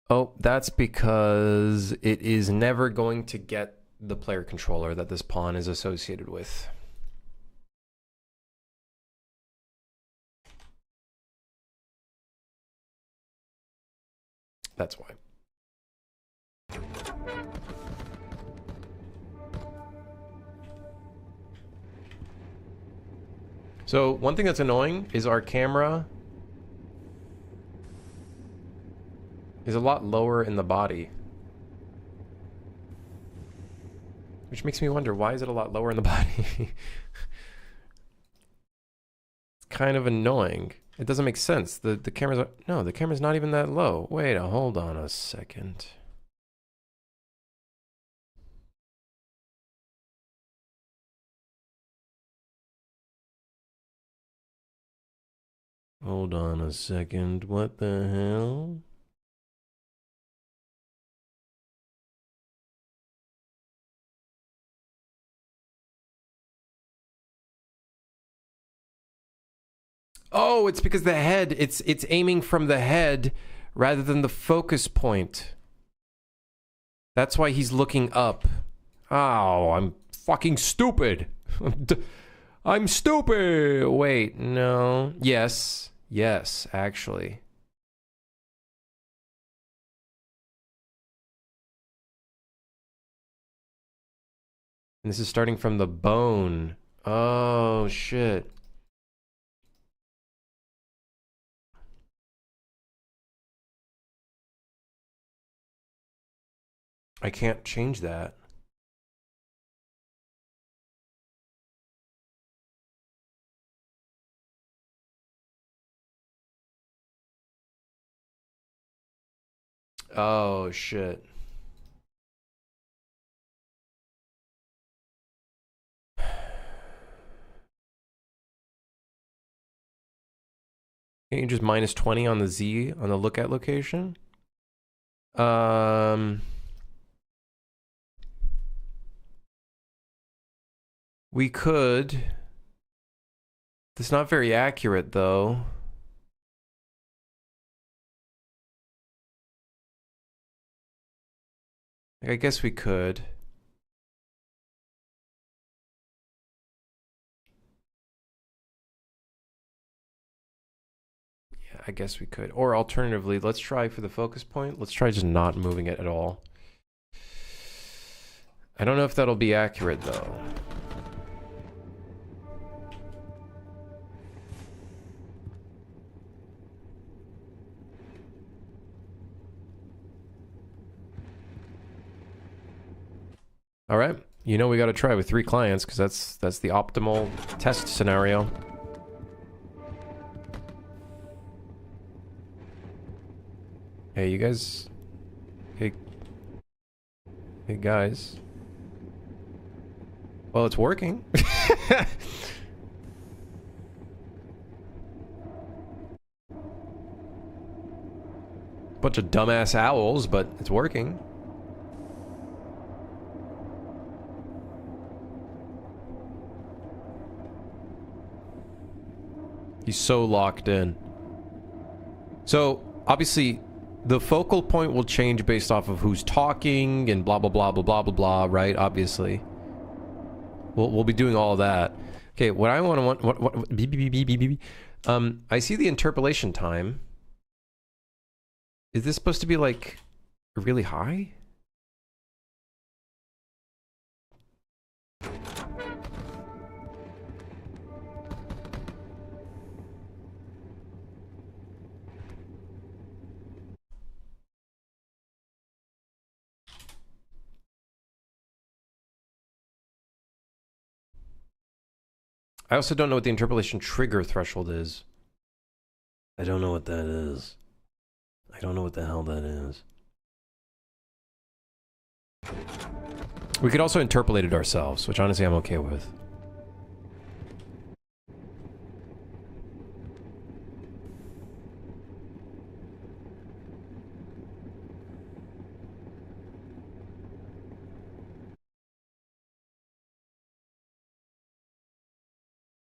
Oh, that's because it is never going to get the player controller that this pawn is associated with. That's why. So one thing that's annoying is our camera is a lot lower in the body. Which makes me wonder, why is it a lot lower in the body? It's kind of annoying. It doesn't make sense. The camera's... No, the camera's not even that low. Wait, hold on a second. Hold on a second. What the hell? Oh, it's because the head, it's aiming from the head rather than the focus point. That's why he's looking up. Oh, I'm fucking stupid. I'm stupid. Wait, no. Yes. Yes, actually. And this is starting from the bone. Oh, shit. I can't change that. Oh, shit. Can't you just minus 20 on the Z on the look at location? We could. That's not very accurate, though. I guess we could. Yeah, I guess we could. Or alternatively, let's try for the focus point. Let's try just not moving it at all. I don't know if that'll be accurate, though. All right. You know we got to try with 3 clients because that's the optimal test scenario. Hey, you guys. Hey. Hey, guys. Well, it's working. Bunch of dumbass owls, but it's working. He's so locked in. So, obviously, the focal point will change based off of who's talking and blah, blah, blah, blah, blah, blah, blah, right? Obviously. We'll be doing all of that. Okay, what I want to I see the interpolation time. Is this supposed to be, like, really high? I also don't know what the interpolation trigger threshold is. I don't know what that is. I don't know what the hell that is. We could also interpolate it ourselves, which honestly I'm okay with.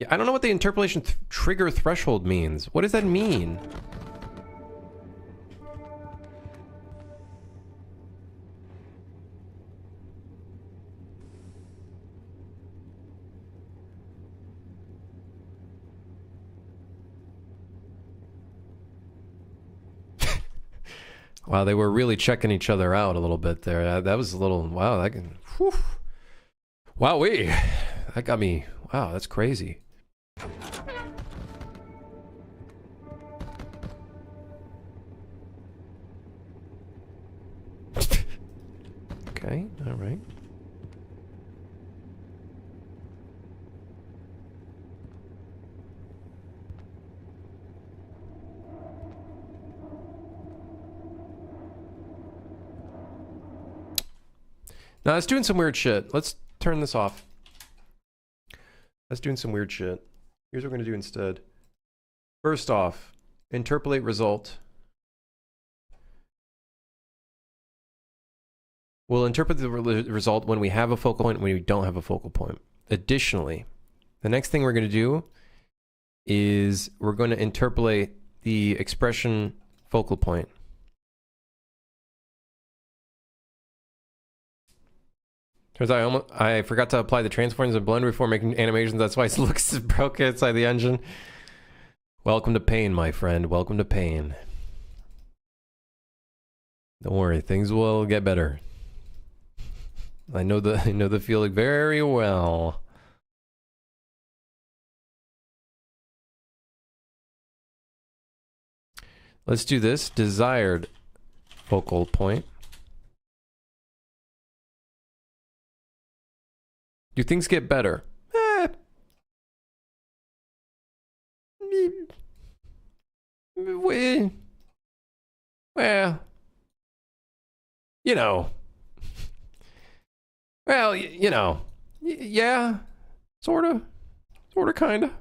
Yeah, I don't know what the interpolation trigger threshold means. What does that mean? Wow, they were really checking each other out a little bit there. That was a little... Wow, that can... Whew. Wowee. That got me... Wow, that's crazy. Okay, alright. Now, it's doing some weird shit. Let's turn this off. That's doing some weird shit. Here's what we're going to do instead. First off, interpolate result. We'll interpret the result when we have a focal point and when we don't have a focal point. Additionally, the next thing we're going to do is we're going to interpolate the expression focal point. Turns out I forgot to apply the transforms in Blender before making animations. That's why it looks broken inside the engine. Welcome to pain, my friend. Welcome to pain. Don't worry, things will get better. I know the feeling very well. Let's do this. Desired focal point. Do things get better? Well, you know. Well, you know. Yeah. Sorta. Sorta, kinda.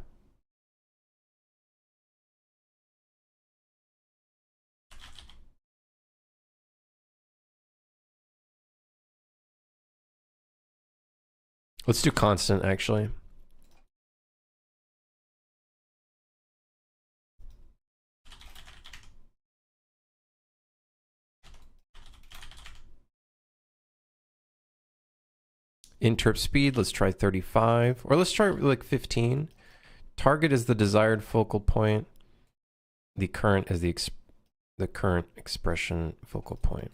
Let's do constant, actually. Interrupt speed, let's try 35. Or let's try like 15. Target is the desired focal point. The current is the current expression focal point.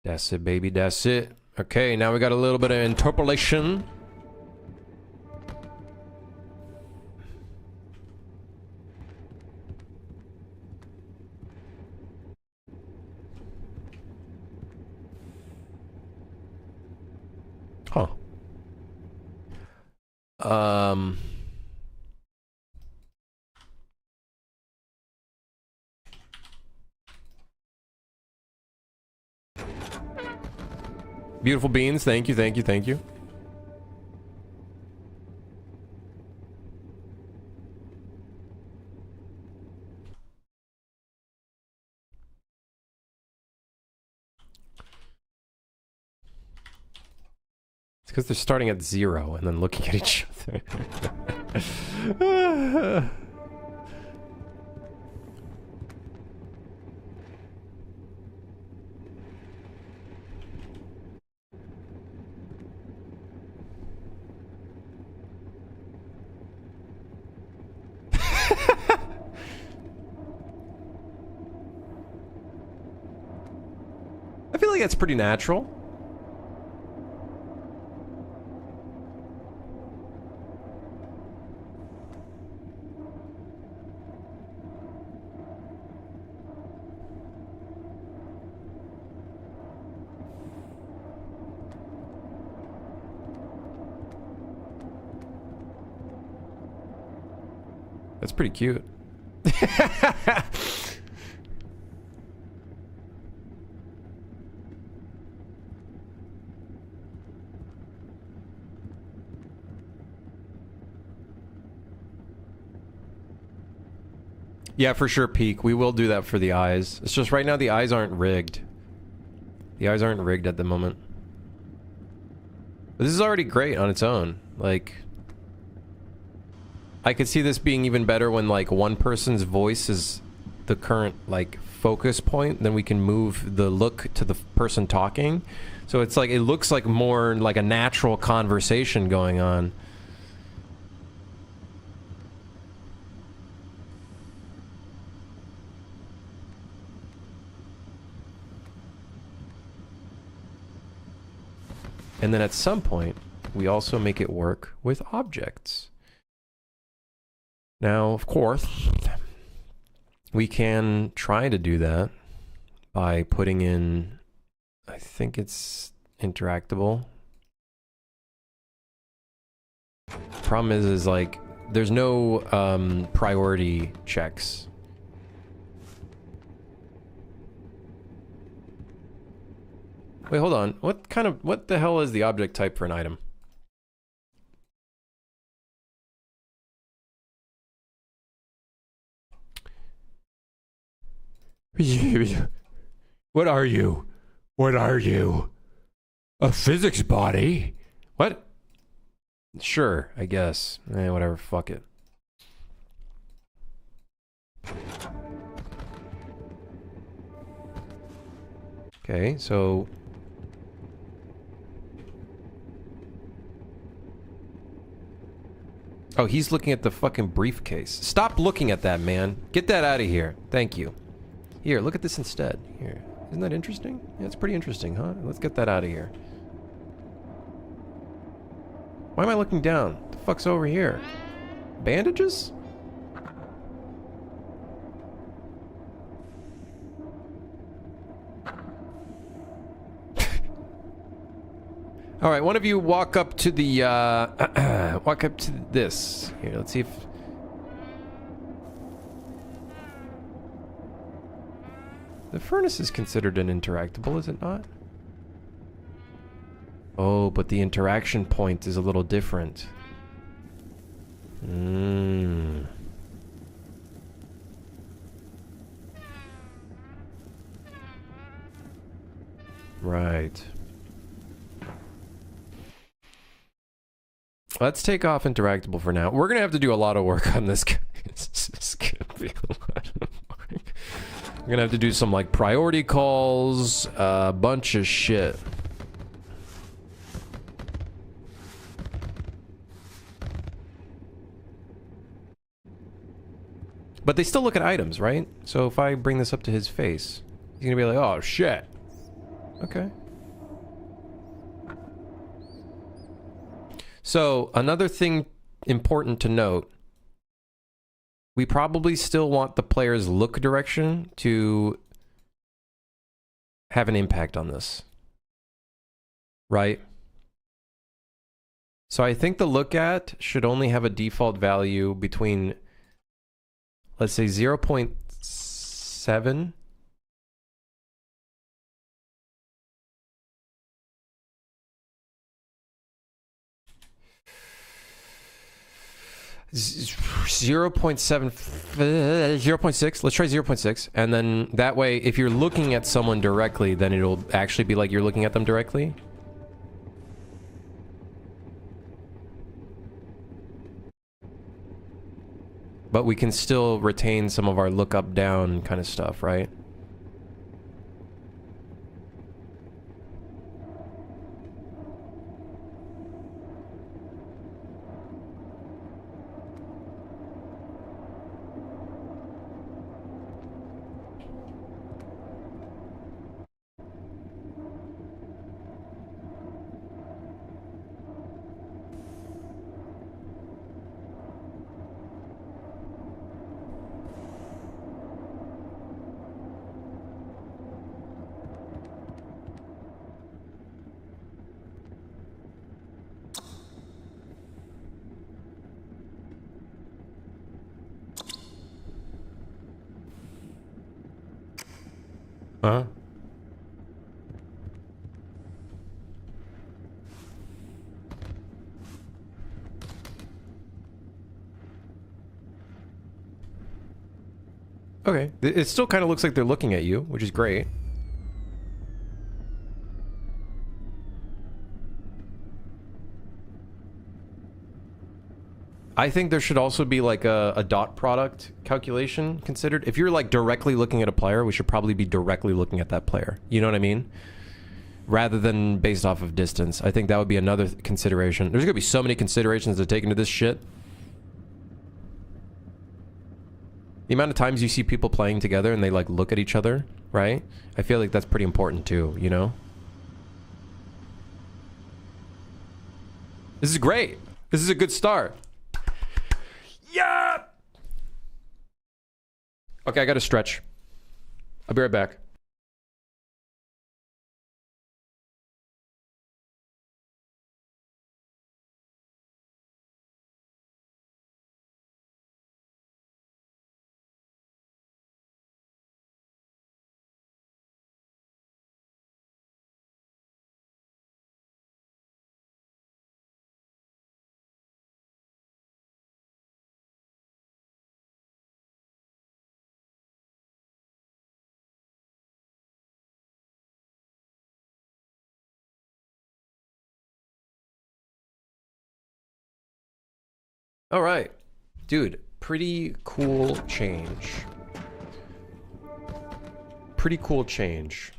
That's it, baby, that's it. Okay, now we got a little bit of interpolation. Huh. Beautiful beans, thank you, thank you, thank you. It's because they're starting at 0 and then looking at each other. I feel like that's pretty natural. That's pretty cute. Yeah, for sure, Peak. We will do that for the eyes. It's just right now the eyes aren't rigged. The eyes aren't rigged at the moment. But this is already great on its own. Like, I could see this being even better when, like, one person's voice is the current, like, focus point. Then we can move the look to the person talking. So it's like, it looks like more like a natural conversation going on. And then at some point, we also make it work with objects. Now, of course, we can try to do that by putting in, I think it's interactable. Problem is like, there's no priority checks. Wait, hold on. What the hell is the object type for an item? What are you? What are you? A physics body? What? Sure, I guess. Whatever, fuck it. Okay, so... Oh, he's looking at the fucking briefcase. Stop looking at that, man. Get that out of here. Thank you. Here, look at this instead. Here. Isn't that interesting? Yeah, it's pretty interesting, huh? Let's get that out of here. Why am I looking down? What the fuck's over here? Bandages? All right, one of you walk up to the, walk up to this. Here, let's see if... The furnace is considered an interactable, is it not? Oh, but the interaction point is a little different. Right. Let's take off interactable for now. We're gonna have to do a lot of work on this guy. It's gonna be a lot of work. We're gonna have to do some like priority calls, a bunch of shit. But they still look at items, right? So if I bring this up to his face, he's gonna be like, oh shit. Okay. So, another thing important to note, we probably still want the player's look direction to have an impact on this. Right? So I think the look at should only have a default value between, let's say, 0.7 0.7 0.6. Let's try 0.6, and then that way if you're looking at someone directly, then it'll actually be like you're looking at them directly. But we can still retain some of our look up down kind of stuff, right? Huh? Okay. It still kind of looks like they're looking at you, which is great. I think there should also be like a dot product calculation considered. If you're like directly looking at a player, we should probably be directly looking at that player. You know what I mean? Rather than based off of distance. I think that would be another consideration. There's gonna be so many considerations to take into this shit. The amount of times you see people playing together and they like look at each other, right? I feel like that's pretty important too, you know? This is great. This is a good start. Yeah! Okay, I gotta stretch. I'll be right back. All right. Dude, pretty cool change. Pretty cool change.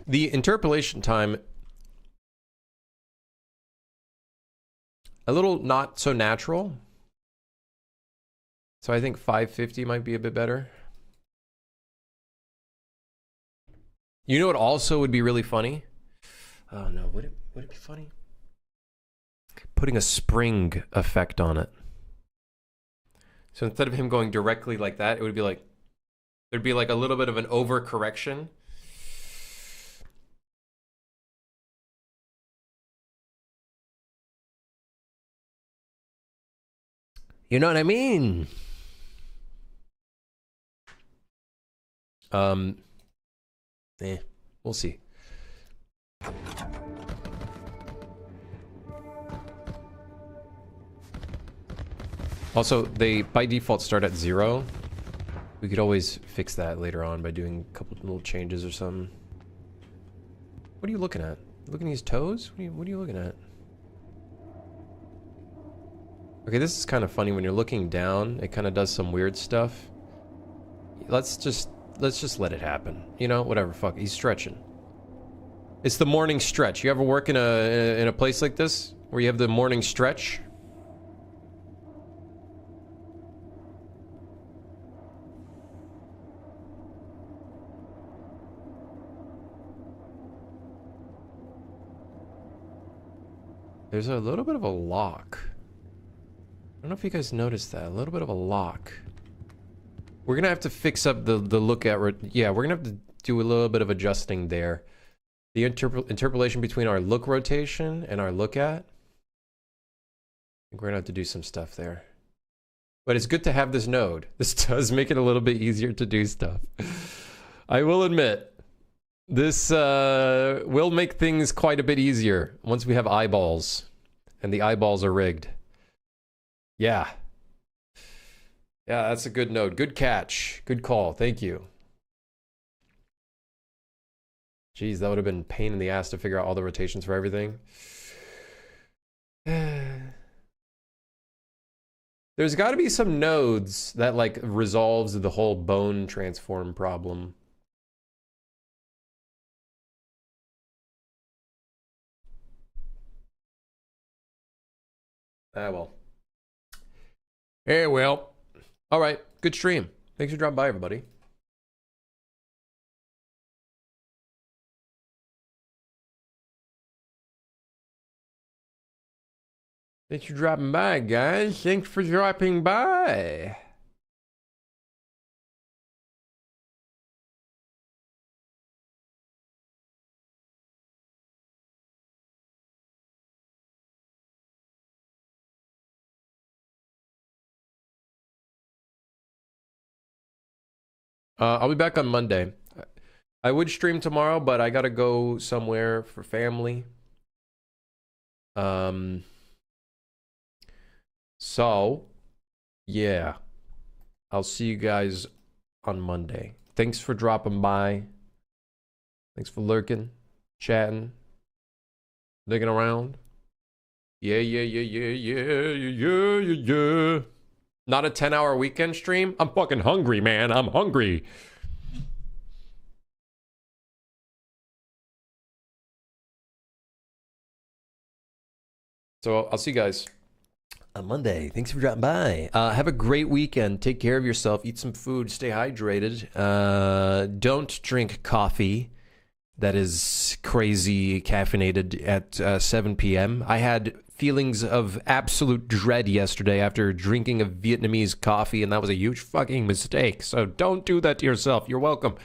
The interpolation time, a little not so natural. So I think 550 might be a bit better. You know what also would be really funny? Oh no, would it be funny? Putting a spring effect on it. So instead of him going directly like that, it would be like, there'd be like a little bit of an overcorrection. You know what I mean? We'll see. Also, they by default start at 0. We could always fix that later on by doing a couple little changes or something. What are you looking at? Looking at his toes? What are you looking at? Okay, this is kind of funny when you're looking down. It kind of does some weird stuff. Let's just let it happen. You know, whatever. Fuck. He's stretching. It's the morning stretch. You ever work in a place like this where you have the morning stretch? There's a little bit of a lock. I don't know if you guys noticed that. A little bit of a lock. We're gonna have to fix up the look at... Yeah, we're gonna have to do a little bit of adjusting there. The interpolation between our look rotation and our look at. I think we're gonna have to do some stuff there. But it's good to have this node. This does make it a little bit easier to do stuff. I will admit. This will make things quite a bit easier once we have eyeballs. And the eyeballs are rigged. Yeah. Yeah, that's a good node. Good catch. Good call. Thank you. Jeez, that would have been a pain in the ass to figure out all the rotations for everything. There's got to be some nodes that like resolves the whole bone transform problem. Ah, well. Hey, well. All right. Good stream. Thanks for dropping by, everybody. Thanks for dropping by, guys. Thanks for dropping by. I'll be back on Monday. I would stream tomorrow, but I gotta go somewhere for family. So, yeah. I'll see you guys on Monday. Thanks for dropping by. Thanks for lurking, chatting, digging around. Yeah. Not a 10-hour weekend stream? I'm fucking hungry, man. I'm hungry. So I'll see you guys on Monday. Thanks for dropping by. Have a great weekend. Take care of yourself. Eat some food. Stay hydrated. Don't drink coffee that is crazy caffeinated at 7 p.m. I had feelings of absolute dread yesterday after drinking a Vietnamese coffee, and that was a huge fucking mistake. So don't do that to yourself. You're welcome.